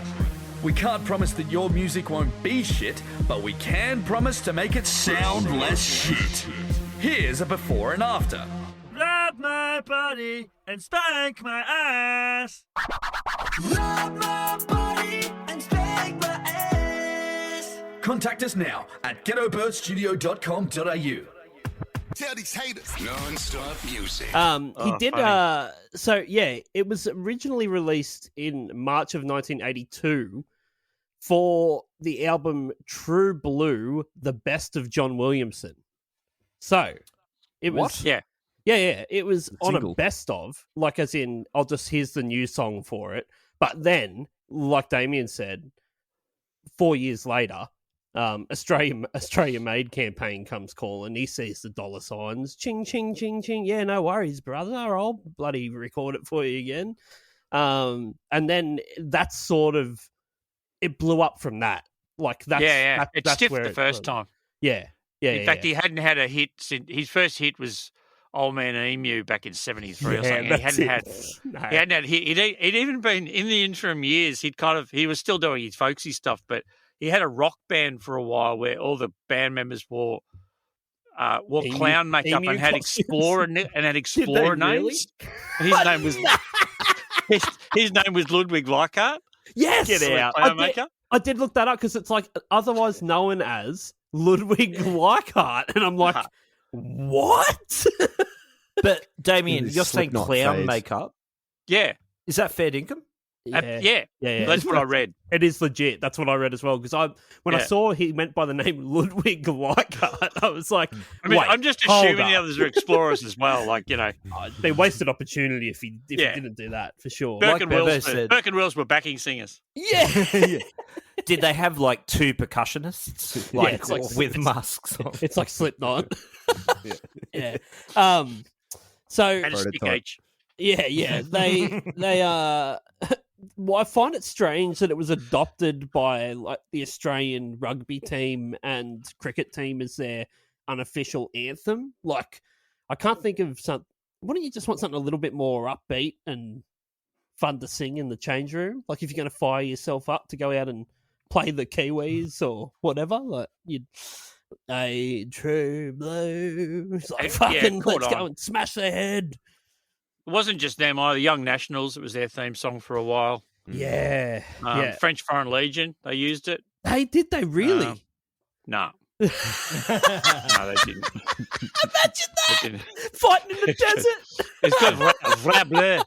We can't promise that your music won't be shit, but we can promise to make it sound less shit. Here's a before and after. Grab my body and spank my ass. Rub my body and spank my ass. Contact us now at ghettobirdstudio.com.au. Tell these haters. Non-stop music. He did. So yeah, it was originally released in March of 1982 for the album True Blue: The Best of John Williamson. So it was Yeah, it was on a best of, like as in, here's the new song for it. But then, like Damian said, 4 years later, Australia Made campaign comes calling. He sees the dollar signs, ching, ching, ching, ching. Yeah, no worries, brother. I'll bloody record it for you again. And then that's sort of, it blew up from that. Like that's it stiffed the first time. Yeah. In fact, he hadn't had a hit since his first hit was Old Man Emu back in '73 or something. He hadn't had a hit. He'd even been in the interim years. He was still doing his folksy stuff, but he had a rock band for a while where all the band members wore clown makeup and had explorer names. Really? His name was Ludwig Leichhardt. Yes, get out. I did look that up because it's like otherwise known as Ludwig Leichhardt, and I'm like, what? But Damian, you're saying clown makeup? Yeah. Is that fair dinkum? Yeah. That's what I read. It is legit. That's what I read as well. Because when I saw he went by the name Ludwig Leichhardt, I was like, I'm just assuming the others are explorers as well. Like, they wasted opportunity if he didn't do that for sure. Burke and Wills were backing singers. Yeah. Did they have like two percussionists, with masks on? It's like Slipknot. Yeah. So and a stick H. Yeah. They well, I find it strange that it was adopted by like the Australian rugby team and cricket team as their unofficial anthem. Like, I can't think of something. Wouldn't you just want something a little bit more upbeat and fun to sing in the change room? Like, if you're going to fire yourself up to go out and play the Kiwis or whatever, like you'd a true blue. It's like fucking let's go and smash their head. It wasn't just them either. Young Nationals, it was their theme song for a while. Yeah. French Foreign Legion, they used it. Did they really? No. No, they didn't. Imagine that! Fighting in the desert! It's got vra bleu.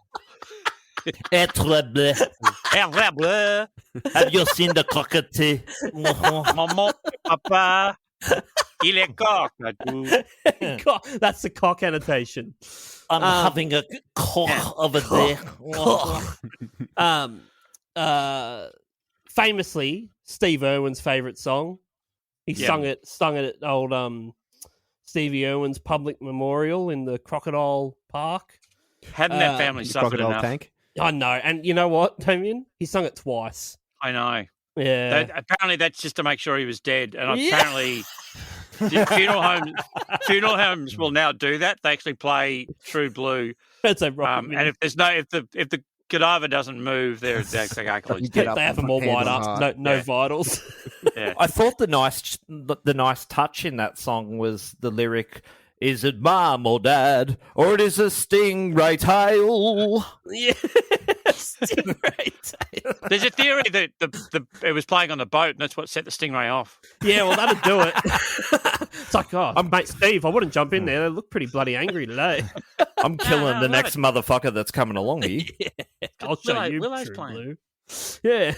Être bleu. Vra bleu. Have you seen the cockatoo? Maman, papa, il est coq. That's the cock annotation. I'm having a cock over there. Famously, Steve Irwin's favourite song. He sung it at old Stevie Irwin's public memorial in the Crocodile Park. Hadn't that family suffered enough? Tank? I know, and you know what, Damian? He sung it twice. I know. Yeah. Apparently, that's just to make sure he was dead, and apparently, funeral homes will now do that. They actually play True Blue. That's a rock. And if the cadaver doesn't move, they're actually dead. They have them all wide up, no vitals. Yeah. I thought the nice touch in that song was the lyric, Is it mom or dad, or it is a stingray tail? Yeah. Stingray tail. There's a theory that it was playing on the boat, and that's what set the stingray off. Yeah, well, that'd do it. It's like, mate, Steve, I wouldn't jump in there. They look pretty bloody angry today. I'm killing the next motherfucker that's coming along here. Yeah. I'll show you. Willow's True playing. Blue. Yeah.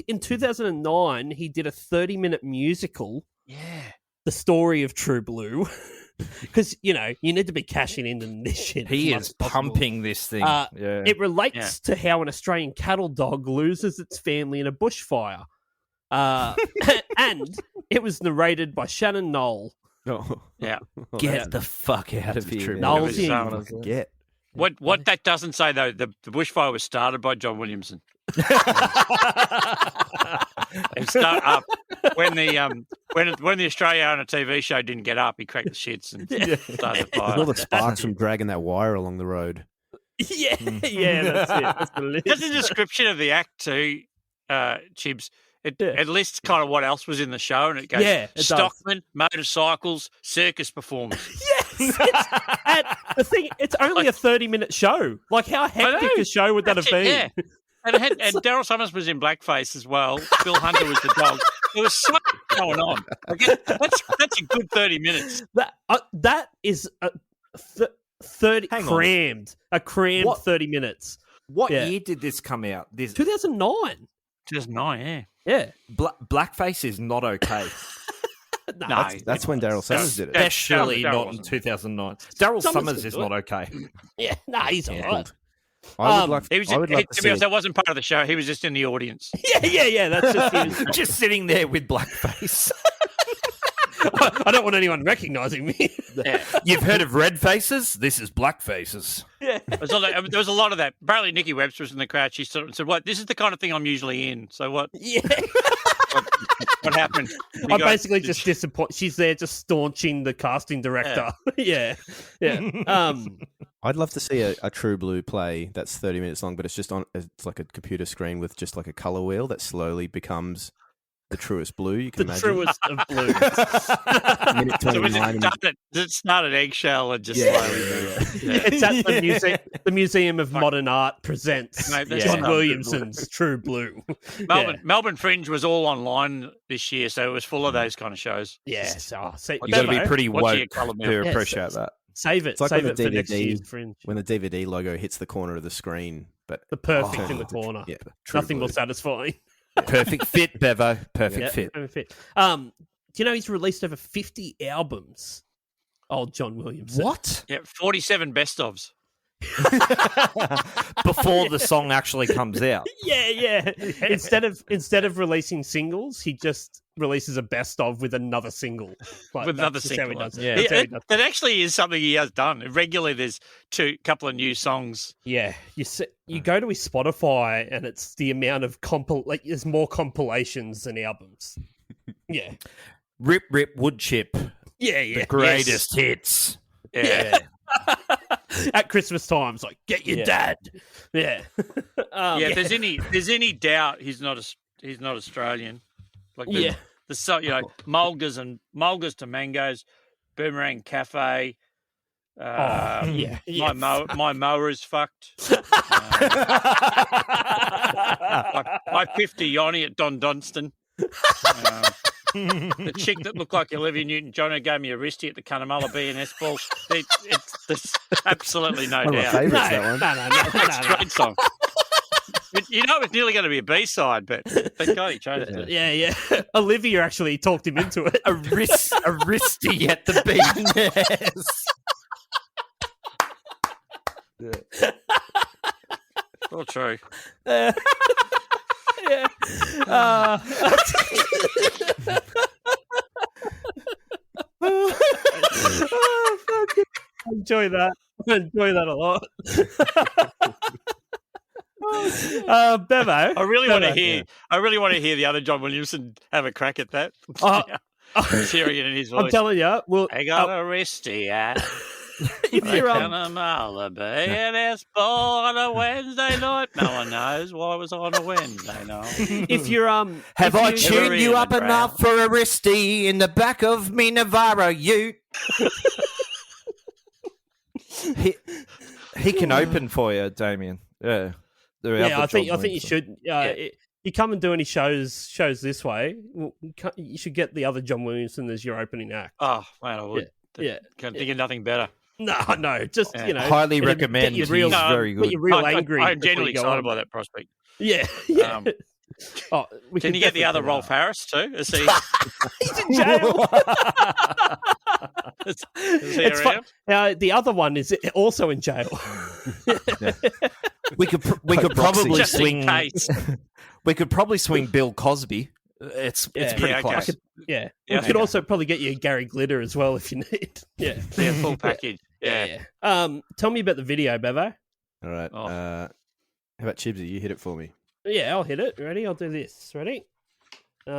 In 2009, he did a 30-minute musical. Yeah. The story of True Blue. Because, you need to be cashing into this shit. He as is much as possible. pumping this thing. It relates to how an Australian cattle dog loses its family in a bushfire. And it was narrated by Shannon Knoll. Oh. Yeah. Get the fuck out of here. Noel's in. Get. What that doesn't say though, the bushfire was started by John Williamson. It started up when the Australia TV show didn't get up, he cracked the shits and started the fire. All the sparks from dragging that wire along the road. Yeah, that's it. That's the list. There's a description of the act too, Chibs. It lists kind of what else was in the show, and it goes stockmen, motorcycles, circus performers. Yes, and the thing, it's only a 30-minute show. Like, how hectic a show would that have been? Yeah. And Daryl Summers was in blackface as well. Bill Hunter was the dog. There was so much going on. That's a good 30 minutes. That is a 30 crammed. A crammed 30 minutes. What year did this come out? 2009. 2009, yeah. Yeah. Blackface is not okay. No, that's when Daryl Summers did it. Especially not in 2009. Daryl Summers is not okay. Yeah, he's all right. I would love to be honest, that wasn't part of the show. He was just in the audience. Yeah. That's just just sitting there with blackface. I don't want anyone recognising me. Yeah. You've heard of red faces? This is black faces. Yeah. There was a lot of that. Apparently, Nikki Webster was in the crowd. She sort of said, "What? This is the kind of thing I'm usually in." So what? Yeah. What happened? I'm basically just disappointed. She's there just staunching the casting director. Yeah. I'd love to see a True Blue play that's 30 minutes long, but it's like a computer screen with just like a color wheel that slowly becomes the truest blue you can imagine. The truest of blues. Minute So 29. does it start at eggshell and just slowly move? Yeah. It's at the Museum of Modern Art presents John Williamson's True Blue. Melbourne Fringe was all online this year, so it was full of those kind of shows. Yes. You've got to be pretty woke to appreciate that. Save it. It's like Save when it the for DVD, next year's Fringe. when the DVD logo hits the corner of the screen, but The perfect in the corner. Yeah, Nothing more satisfying. Perfect fit, Bevo. Perfect fit. Perfect. Do you know he's released over 50 albums? Old John Williamson. What? Yeah, 47 best ofs. Before the song actually comes out. Yeah. Instead of releasing singles, he just releases a best of with another single. Like, With another that's just how he single. does it. That actually is something he has done. Regularly, there's a couple of new songs. Yeah, you go to his Spotify and it's the amount of there's more compilations than albums. Yeah. Rip Wood Chip. Yeah. The greatest hits. Yeah. At Christmas time, it's like, get your dad. Yeah. If there's any doubt he's not Australian. Like Mulgars to Mangoes, Boomerang Cafe. My mower is fucked. My 50 Yoni at Don Dunstan. The chick that looked like Olivia Newton-John who gave me a wristy at the Cunnamulla B&S ball. There's absolutely no one of my doubt. favourites, that one. It's a great song. You know, it was nearly going to be a B-side, but thank God he chose it. Yeah. Olivia actually talked him into it. A wristy at the B&S. All true. Yeah. I enjoy that. I enjoy that a lot. Bevo, I really want to hear the other John Williamson have a crack at that. Hearing it in his voice. I'm telling you, I got a wristy. if you're on a Malibu and it's on a Wednesday night. No one knows why it was on a Wednesday night. if you're Have I tuned you up ground. enough for a wristy in the back of me Navarro Ute? He can open for you, Damian. Yeah. I think you should. You come and do any shows this way. You should get the other John Williamson as your opening act. Oh, man, I would. Yeah. Can't think of nothing better. No, just highly recommend. He's very good. Get you real angry. I'm genuinely excited by that prospect. Yeah. Can you get the other Rolf Harris too? Is he? He's in jail. Is he around? The other one is also in jail. We could probably just swing. In case. We could probably swing Bill Cosby. It's pretty close. Okay. We could also probably get you Gary Glitter as well if you need. Yeah, full package. Yeah. Tell me about the video, Bevo. All right. How about Chibsy? You hit it for me. Yeah, I'll hit it. Ready? I'll do this. Ready? This.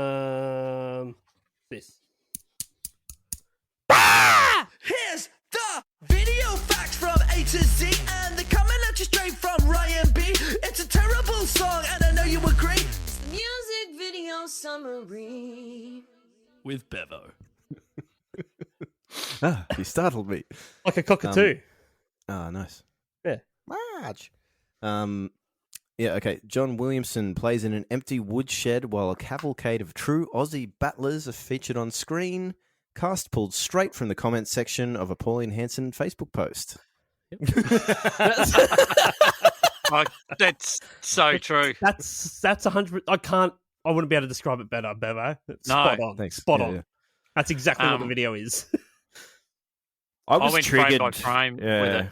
Here's the video facts from A to Z, and they're coming at you straight from Ryan B. It's a terrible song, and I know you agree. Music video summary With Bevo. You startled me. Like a cockatoo. Nice. Yeah. March. Yeah, okay. John Williamson plays in an empty woodshed while a cavalcade of true Aussie battlers are featured on screen. Cast pulled straight from the comments section of a Pauline Hanson Facebook post. That's so true. That's 100. I wouldn't be able to describe it better, Bevo. Spot on. Thanks. Spot Yeah, on. yeah. That's exactly what the video is. I was went triggered. frame by frame with it.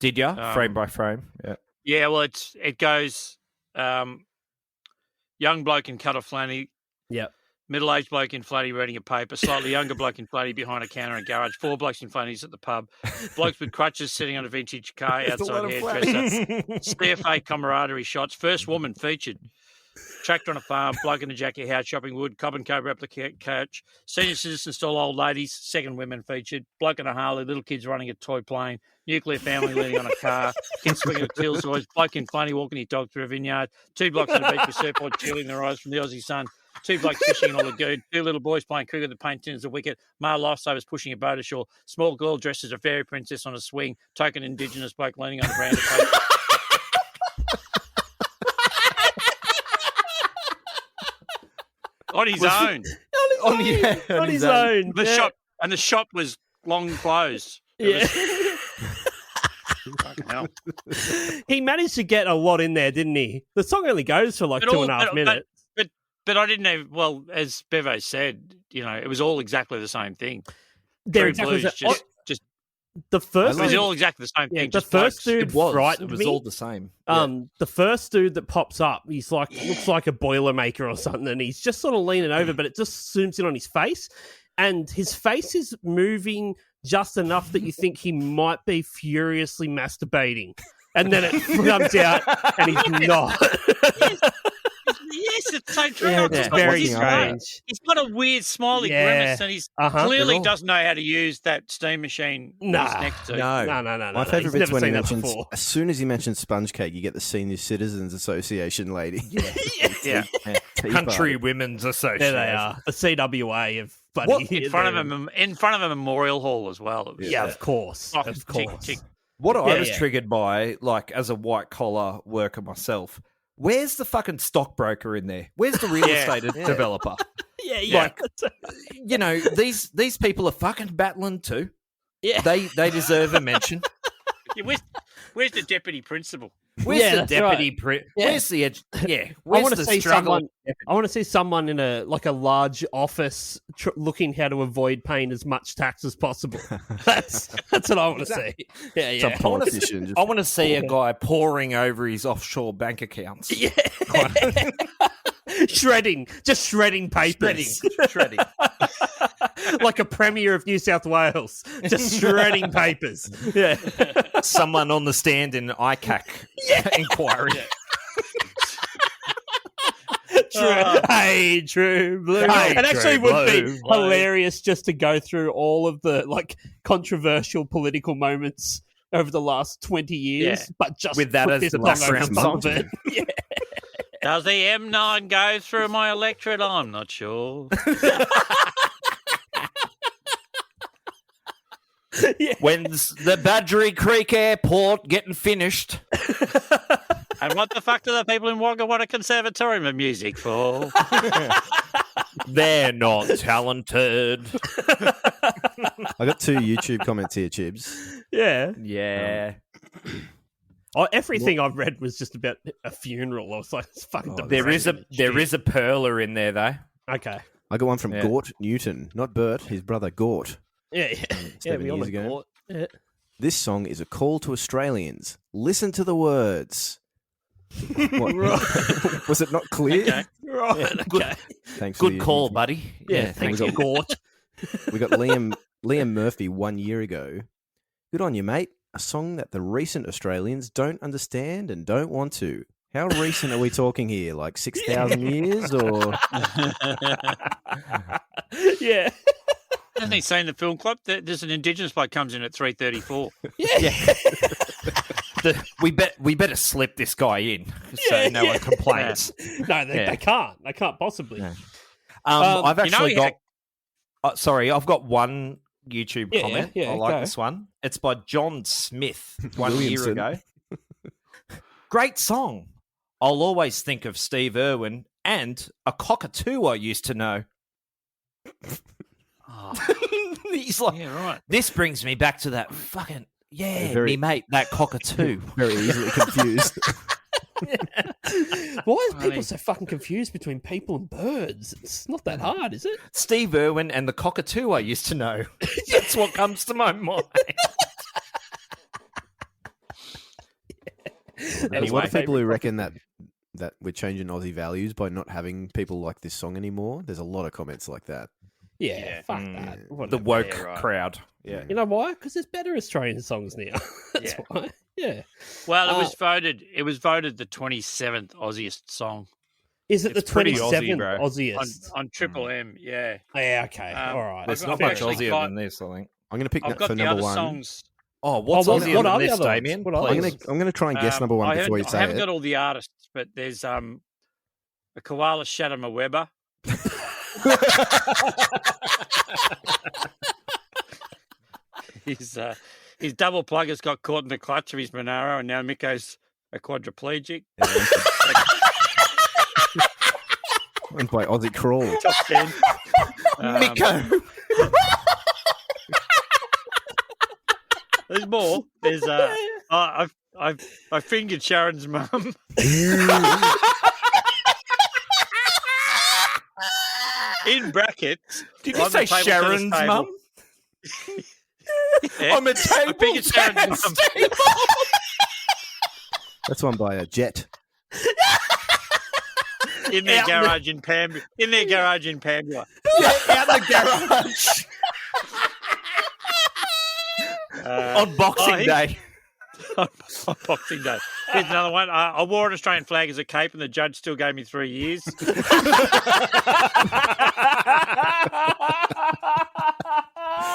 Did you? Frame by frame. Yeah. Yeah, well, it goes young bloke in cut-off flanny. Yep. Middle-aged bloke in flatty reading a paper. Slightly younger bloke in flatty behind a counter in a garage. 4 blokes in flatties at the pub. Blokes with crutches sitting on a vintage car outside hairdresser. CFA camaraderie shots. First woman featured. Tractor on a farm. Bloke in a jacket house shopping wood. Cobb and Co replica couch. Senior citizen stall old ladies. Second women featured. Bloke in a Harley. Little kids running a toy plane. Nuclear family leaning on a car. Kids swinging at Tills toys. Bloke in flatty walking his dog through a vineyard. 2 blokes on the beach with surfboard chilling their eyes from the Aussie sun. 2 blokes fishing in a lagoon. 2 little boys playing cricket that paint tin as a wicket. Male lifesavers pushing a boat ashore. Small girl dressed as a fairy princess on a swing. Token Indigenous bloke leaning on a veranda. On his own. On his own. The shop was long closed. Yeah. Fucking hell. He managed to get a lot in there, didn't he? The song only goes for like 2.5 minutes. But I didn't have, well, as Bevo said, it was all exactly the same thing. They're Three exactly Blues, just the first. it was all exactly the same thing. The first dude frightened It was me. all the same. The first dude that pops up, he's like looks like a Boilermaker or something, and he's just sort of leaning over, but it just zooms in on his face, and his face is moving just enough that you think he might be furiously masturbating, and then it comes out, and he's not. Yes, it's so true. Yeah, it's very strange. He's got a weird smiley grimace, and he's clearly doesn't know how to use that steam machine he's next to. No. My favourite bit's when he mentions, as soon as he mentions sponge cake, you get the Senior Citizens Association lady. Yeah. Country Women's Association. There they are. The CWA of bloody in front of a memorial hall as well. Yeah, of course. Of course. Tick. What I was triggered by, like as a white collar worker myself, where's the fucking stockbroker in there? Where's the real estate developer? Yeah. Like, these people are fucking battling too. Yeah. They deserve a mention. Where's the deputy principal? Where's the deputy? Where's the I want to see someone. I want to see someone in a large office looking how to avoid paying as much tax as possible. That's what I want to see. Yeah. Some politician. I want to see a guy poring over his offshore bank accounts. Yeah. Shredding papers. Shredding. Like a premier of New South Wales, just shredding papers. Yeah. Someone on the stand in ICAC inquiry. Hey, True Blue. It actually would be hilarious just to go through all of the controversial political moments over the last 20 years, but just with that put as this the song over background top song. of it. Yeah. Does the M9 go through my electorate? I'm not sure. When's the Badgery Creek Airport getting finished? And what the fuck do the people in Wagga want a conservatorium of music for? They're not talented. I got 2 YouTube comments here, Chibs. Yeah. Everything I've read was just about a funeral. I was like, it's fucking depressing. There is a perler in there though. Okay. I got one from Gort Newton, not Bert, his brother Gort. Yeah. 7 years ago. Yeah. This song is a call to Australians. Listen to the words. What? Was it not clear? Okay. Right. Yeah, good, Okay. Thanks. For good call, buddy. Yeah. Thank you, Gort. We got Liam Murphy 1 year ago. Good on you, mate. A song that the recent Australians don't understand and don't want to. How recent are we talking here? Like 6,000 years or? Yeah. Hasn't he seen the film club? There's an Indigenous bloke comes in at 3:34. Yeah. We better slip this guy in so no one complains. No, they can't. They can't possibly. No. I've actually got. I've got one YouTube comment. Yeah, I like go. this one. It's by John Smith 1 year Williamson. ago. Great song. I'll always think of Steve Irwin and a cockatoo I used to know. He's like, Yeah, right. this brings me back to that fucking Very- me mate, that cockatoo. Very easily confused. Why are people so fucking confused between people and birds? It's not that hard, is it? Steve Irwin and the cockatoo I used to know. That's what comes to my mind. There's a lot of people who reckon that we're changing Aussie values by not having people like this song anymore. There's a lot of comments like that. Yeah, fuck that. The Whatever. woke Yeah, right. crowd. Yeah. You know why? Because there's better Australian songs now. That's why. Yeah. Well, it was voted. It was voted the 27th Aussiest song Is it It's the pretty 27th Aussie, bro. Aussiest? on Triple M. Yeah, Yeah, okay. All right. There's I've not got- much actually Aussier got- than this, I think. I'm going to pick I've that got for the number other one. songs. Oh, what's what Aussier are than the this, other ones? Damian? What are I'm the going to try and guess number one I before you haven't- say I haven't it. got all the artists, but there's a koala Shadama Weber. His double plugger's got caught in the clutch of his Monaro, and now Miko's a quadriplegic. Went by Aussie Crawl. Top 10. Miko. There's more. There's I fingered Sharon's mum. In brackets. Did you on the say table tennis Sharon's table. mum? Yeah. I'm a I table fingered Sharon's tennis mum. table. That's one by a Jet. In their garage in Pambula. In their garage in Pambula. Out the garage. On Boxing Day. on Boxing Day. Here's another one. I wore an Australian flag as a cape, and the judge still gave me 3 years.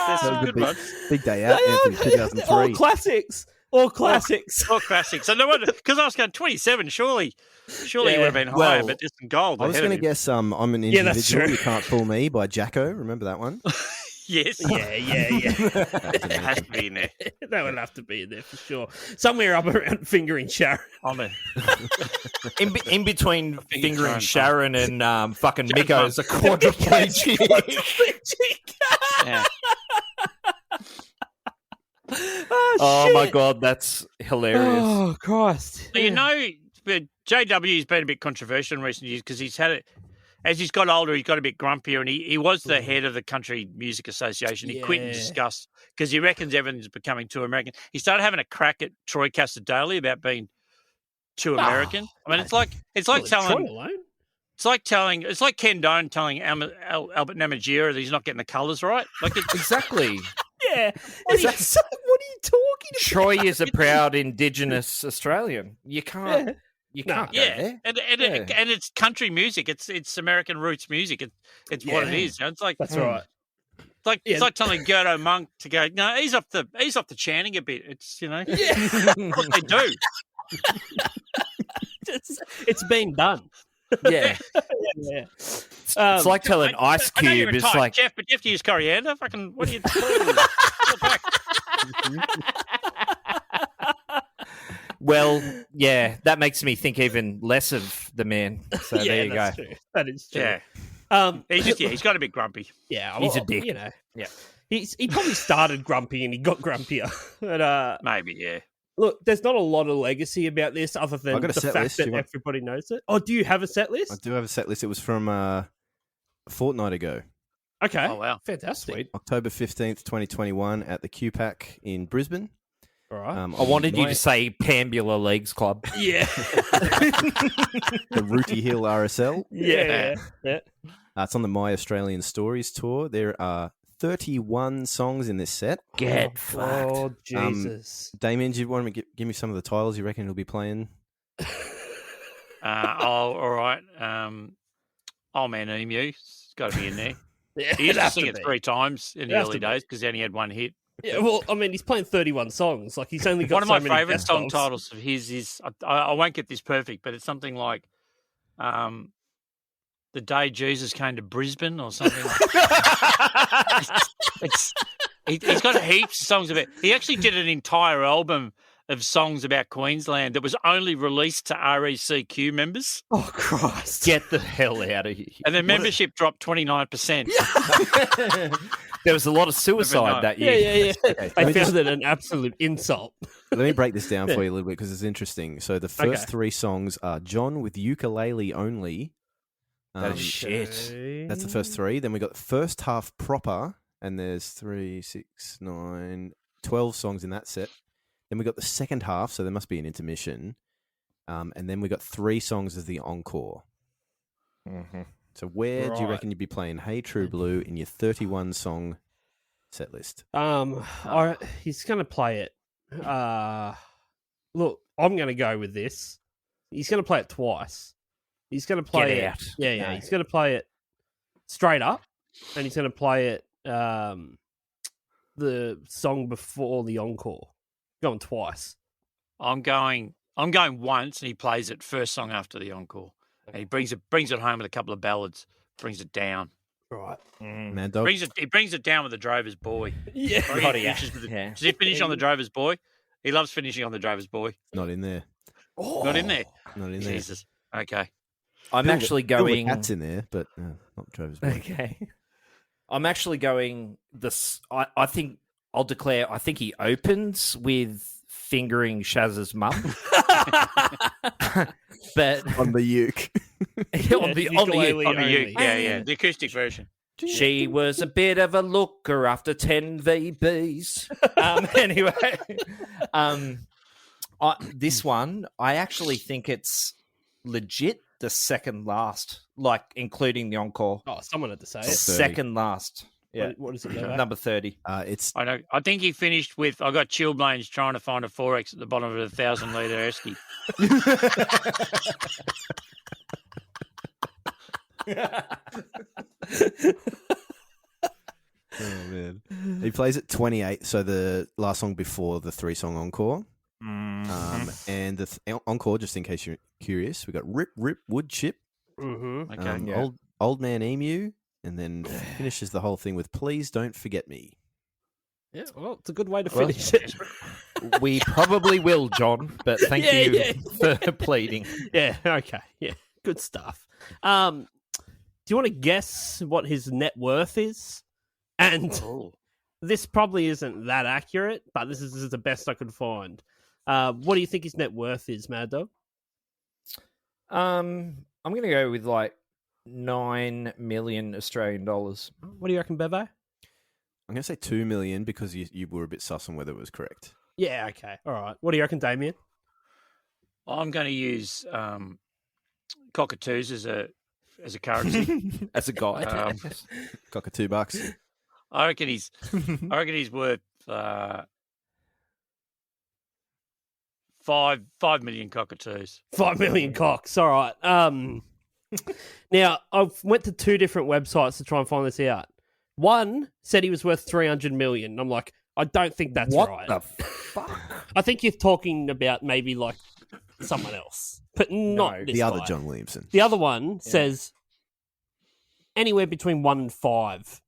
There's some good ones. Big day out, Anthony, 2003. All classics. All classics. All classics. So no wonder, because I was going 27. Surely he would have been higher. Well, But there's some gold. I was ahead going of to him. guess I'm an Yeah, that's individual. true. You Can't Fool Me by Jacko. Remember that one? Yes. Yeah. It has to be in there. That would have to be in there for sure. Somewhere up around fingering Sharon. I'm a, In between fingering Sharon, Sharon and fucking Miko is a quadriplegic. yeah. Oh my god, that's hilarious. Oh Christ! You know, but JW's been a bit controversial in recent years because he's had it. As he's got older, he's got a bit grumpier, and he was the head of the Country Music Association. He quit in Yeah. disgust because he reckons everything's becoming too American. He started having a crack at Troy Cassar-Daley about being too American. I mean, it's like Ken Doan telling Albert Namatjira that he's not getting the colours right. Like Exactly. Yeah. What are you talking about? Troy is a proud Indigenous Australian. You can't. You can't go Yeah, there. and it's country music. It's American roots music. It's what it is. It's like That's right. It's like telling Gerdo Monk to go. No, he's off the chanting a bit. It's what they do. It's been done. Yeah. Yeah. It's like telling Ice I know you're Cube is tight, like. Jeff, but you have to use coriander. Fucking what are you? Well, yeah, that makes me think even less of the man. So there you go. True. That is true. Yeah. He's got a bit grumpy. Yeah, He's a dick. You know, Yeah. he probably started grumpy and he got grumpier. But Maybe, yeah. look, there's not a lot of legacy about this other than I've got a the set fact list. that Do you want- everybody knows it. Oh, do you have a set I list? do have a set list. It was from a fortnight ago, Okay. Oh wow. Fantastic. Sweet. October 15th, 2021, at the QPAC in Brisbane. All right. I wanted you to say Pambular Leagues Club. Yeah. the Rooty Hill RSL. Yeah. It's on the My Australian Stories tour. There are 31 songs in this set. Get fucked. Oh, Jesus. Damian, do you want to give me some of the titles you reckon he'll be playing? All right. Old Man Emu. It's got to be in there. Yeah, He used to it'd sing have it to 3 times in It'd the have early to be. days because he only had one hit. Yeah, well, I mean, he's playing 31 songs. Like, he's only got One of so my many favourite best song ofs. titles of his is I won't get this perfect, but it's something like "The Day Jesus Came to Brisbane" or something. He's got heaps of songs about. He actually did an entire album of songs about Queensland that was only released to RECQ members, Oh, Christ. Get the hell out of here. and their membership dropped 29%. There was a lot of suicide that year. Yeah. Okay, I found it an absolute insult. Let me break this down for you a little bit because it's interesting. So the first Okay. 3 songs are John with ukulele only. That is shit. That's the first 3. Then we got the first half proper, and there's 3, 6, 9, 12 songs in that set. Then we got the second half, so there must be an intermission. And then we got 3 songs as the encore. Mm-hmm. So where do you Right. reckon you'd be playing Hey True Blue in your 31 song set list? He's going to play it. Look, I'm going to go with this. He's going to play it twice. He's going to play Get it. out. Yeah. No. He's going to play it straight up, and he's going to play it the song before the encore. Going twice. I'm going once, and he plays it first song after the encore. And he brings it home with a couple of ballads, brings it down. Right. Mad Dog? He brings it down with the Drover's Boy. Yeah. Or he Right, yeah. finishes with Yeah. Does he finish on the Drover's Boy? He loves finishing on the Drover's Boy. Not in there. Not in there. Not in there. Jesus. Okay. I'm Bill- actually Bill the going. Cat's in there, but not Travis. Boy. Okay. I'm actually going this. I think I'll declare. I think he opens with fingering Shaz's mum, but On the uke. on the ukulele On the only. uke. Yeah. The acoustic version. She was a bit of a looker after 10 VBs. Anyway, this one, I actually think it's legit the second last, like including the encore. Oh, someone had to say Top it. 30. Second last. Yeah. What does it go back? Number 30. It's I know. I think he finished with I got chilblains trying to find a 4X at the bottom of a 1,000-litre Esky. oh man. He plays at 28, so the last song before the 3-song encore. And the encore, just in case you're curious, we got Rip Rip Wood Chip, Mm-hmm. Okay. Old Man Emu, and then finishes the whole thing with Please Don't Forget Me. Yeah, well, it's a good way to Well, finish it. We probably will, John, but thank you for pleading. Yeah, okay. Yeah, good stuff. Do you want to guess what his net worth is? And this probably isn't that accurate, but this is the best I could find. What do you think his net worth is, Mad Dog? I'm going to go with like 9 million Australian dollars. What do you reckon, Bevo? I'm going to say 2 million because you were a bit sus on whether it was correct. Yeah, okay. All right. What do you reckon, Damian? I'm going to use cockatoos as a currency. As a guide. Cockatoo $2. I reckon he's worth 5 million cockatoos. 5 million cocks. All right. Now, I went to 2 different websites to try and find this out. One said he was worth 300 million. I'm like, I don't think that's right. What the fuck? I think you're talking about maybe like someone else, but not this the other guy. John Williamson. The other one says anywhere between 1 and 5.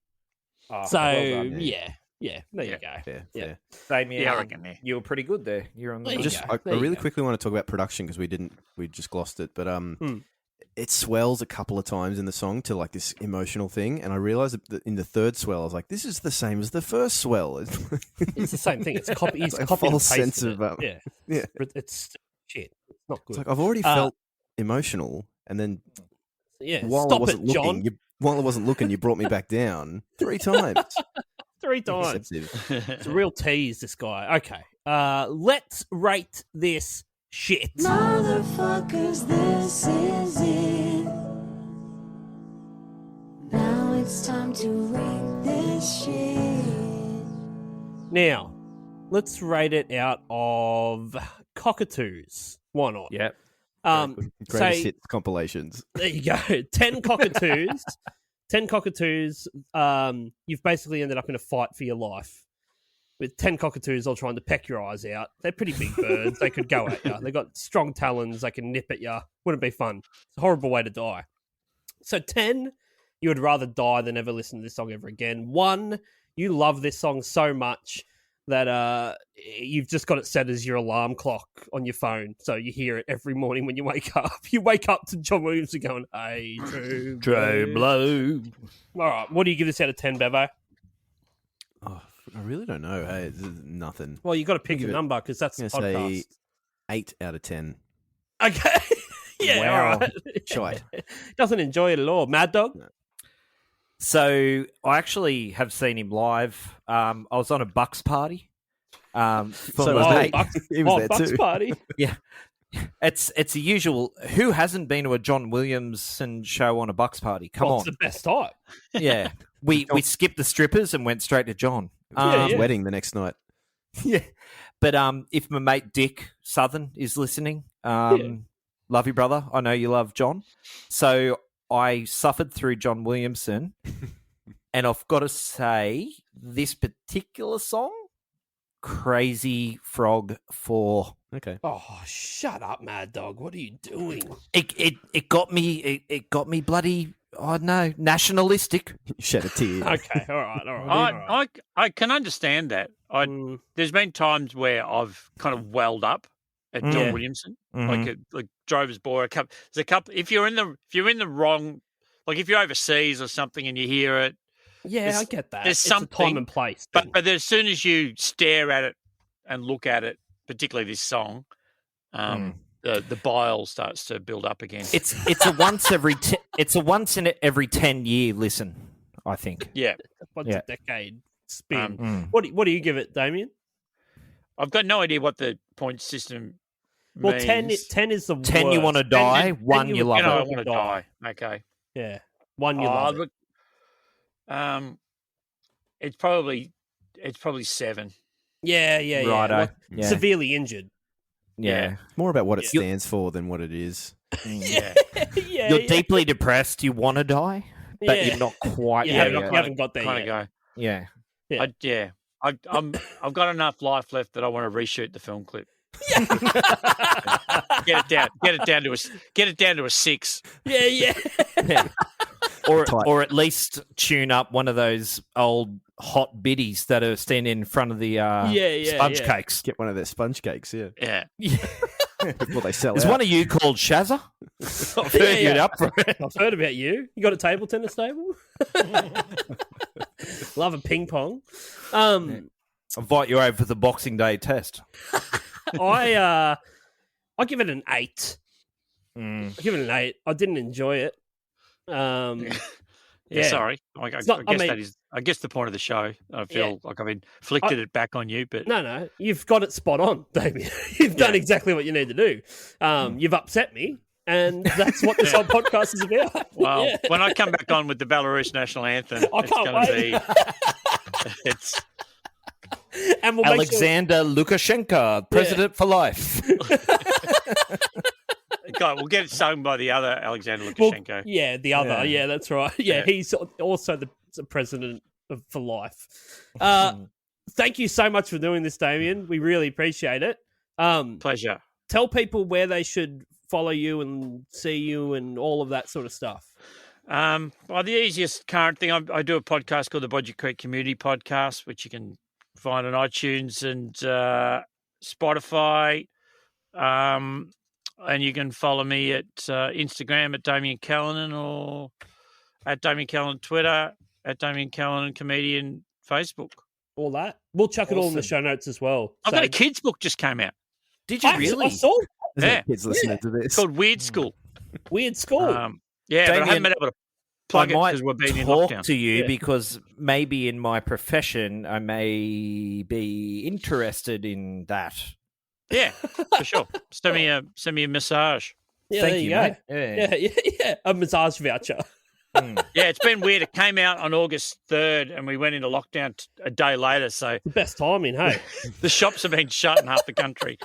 Oh, So, well done. yeah, there you go. Fair, Yeah. fair. Damian, Yeah, I reckon there. you were pretty good there. You're on the There you Just, go. I There you really go. quickly want to talk about production because we just glossed it, but it swells a couple of times in the song to like this emotional thing, and I realized that in the third swell, I was like, "This is the same as the first swell." It's the same thing. It's copy. He's It's like a copied and false pasted sense of, it. yeah. It's shit. It's not good. It's like I've already felt emotional, and then yeah, while I stop wasn't it, John. looking, while I wasn't looking, you brought me back down 3 times. 3 times. Excessive. It's a real tease, this guy. Okay. Let's rate this shit. Motherfuckers, this is it. Now it's time to rate this shit. Now, let's rate it out of cockatoos. Why not? Yep. Greatest say, hits compilations. there you go. 10 cockatoos. 10 cockatoos. You've basically ended up in a fight for your life. With 10 cockatoos all trying to peck your eyes out. They're pretty big birds. They could go at you. They've got strong talons. They can nip at you. Wouldn't be fun. It's a horrible way to die. So 10, you would rather die than ever listen to this song ever again. 1, you love this song so much that you've just got it set as your alarm clock on your phone. So you hear it every morning when you wake up. You wake up to John Williamson going, "Hey, True Blue." All right. What do you give this out of 10, Bevo? Oh, I really don't know. Hey, this is nothing. Well, you got to pick Give a it- number because that's the I'm gonna podcast. say 8 out of 10. Okay. Yeah, Wow. all right. Shite. Doesn't enjoy it at all. Mad Dog? So I actually have seen him live. I was on a Bucks party. So my was mate. Bucks, He was there Bucks too. party. Yeah. It's the usual. Who hasn't been to a John Williamson show on a Bucks party? Come Well, on. it's the best type. Yeah. We skipped the strippers and went straight to John. Yeah. Wedding the next night. Yeah. But if my mate Dick Southern is listening, love you, brother. I know you love John. So I suffered through John Williamson, and I've got to say, this particular song, Crazy Frog 4. Okay. Oh, shut up, Mad Dog. What are you doing? It got me. It got me bloody. I don't know, nationalistic. Shed a tear. Okay, all right. I can understand that. There's been times where I've kind of welled up at John Williamson, like Drover's Boy. There's a couple. If you're in the wrong, like if you're overseas or something and you hear it, Yeah, I get that. there's It's something- a time and place. but as soon as you stare at it and look at it, particularly this song, the bile starts to build up again. It's a once in every 10-year listen, I think. Yeah. Once Yeah. a decade spin. What do you give it, Damien? I've got no idea what the point system Well, means. 10 is the 10 worst. you want to die, 10 1 you love You know, I it. want to die. Okay. Yeah. 1 you love it. look, it's probably 7. Yeah. Righto. Like, Yeah. severely injured. Yeah. More about what it Yeah. stands for than what it is. Yeah. Yeah. You're deeply depressed, you want to die, but Yeah. you're not quite You there haven't, yet. you haven't got there Kind yet. of go. Yeah. Yeah. I've got enough life left that I want to reshoot the film clip. Get it down to a 6. Yeah. Yeah. Or at least tune up one of those old hot biddies that are standing in front of the sponge yeah. cakes. Get one of their sponge cakes, yeah. Yeah. Before they sell Is out. one of you called Shazza? I've heard Yeah, you'd yeah. up for it. I've heard about you. You got a table tennis table? Love a ping pong. Invite you over for the Boxing Day test. I give it an 8. I give it an 8. I didn't enjoy it. Yeah, sorry. I guess not- I mean- that is. I guess the point of the show. I feel like I've inflicted it back on you, but No, you've got it spot on, Damien. You've done exactly what you need to do. You've upset me, and that's what this whole podcast is about. well, Yeah. when I come back on with the Belarus national anthem, I it's can't going to wait. be. And we'll Alexander Lukashenko, president for life. God, we'll get it sung by the other Alexander Lukashenko. Well, yeah, the other. Yeah, that's right. Yeah, he's also the president for life. Thank you so much for doing this, Damian. We really appreciate it. Pleasure. Tell people where they should follow you and see you and all of that sort of stuff. Well, the easiest current thing, I do a podcast called the Bodgy Creek Community Podcast, which you can find on iTunes and Spotify. And you can follow me at Instagram at Damian Callinan or at Damian Callinan Twitter, at Damian Callinan Comedian Facebook. All that. We'll chuck it all in the show notes as well. I've got a kids' book just came out. Did you really? I saw that. Yeah. Kids listening to this. It's called Weird School. Weird School. Yeah, Damian, but I haven't been able to plug it because we're being in lockdown. Talk to you because maybe in my profession I may be interested in that. Yeah, for sure. Send me a massage. Yeah, Thank there you you, go. mate. Yeah. A massage voucher. Yeah, it's been weird. It came out on August 3rd and we went into lockdown a day later. So The best timing, hey? the shops have been shut in half the country.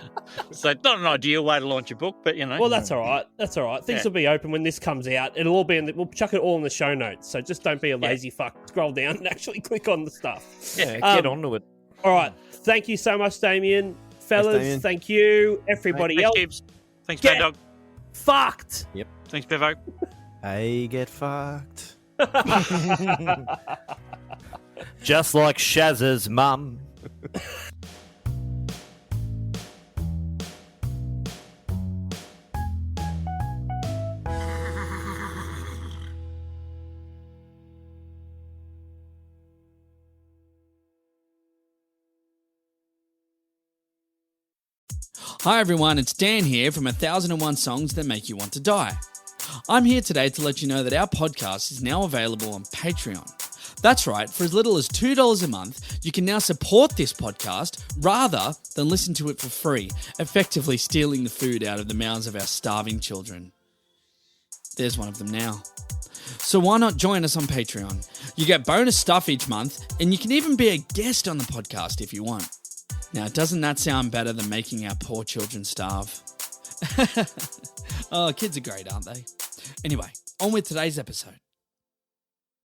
So it's not an ideal way to launch a book, but you know. Well, that's all right. That's all right. Things will be open when this comes out. It'll all be we'll chuck it all in the show notes. So just don't be a lazy fuck. Scroll down and actually click on the stuff. Yeah, get onto it. All right. Thank you so much, Damian. Fellas, Damian. thank you. Everybody Thanks, else. Gibbs. Thanks, Get Mad Dog. fucked. Thanks, Bevo. I get fucked. Just like Shaz's mum. Hi everyone, it's Dan here from 1001 Songs That Make You Want to Die. I'm here today to let you know that our podcast is now available on Patreon. That's right, for as little as $2 a month, you can now support this podcast rather than listen to it for free, effectively stealing the food out of the mouths of our starving children. There's one of them now. So why not join us on Patreon? You get bonus stuff each month, and you can even be a guest on the podcast if you want. Now, doesn't that sound better than making our poor children starve? Oh, kids are great, aren't they? Anyway, on with today's episode.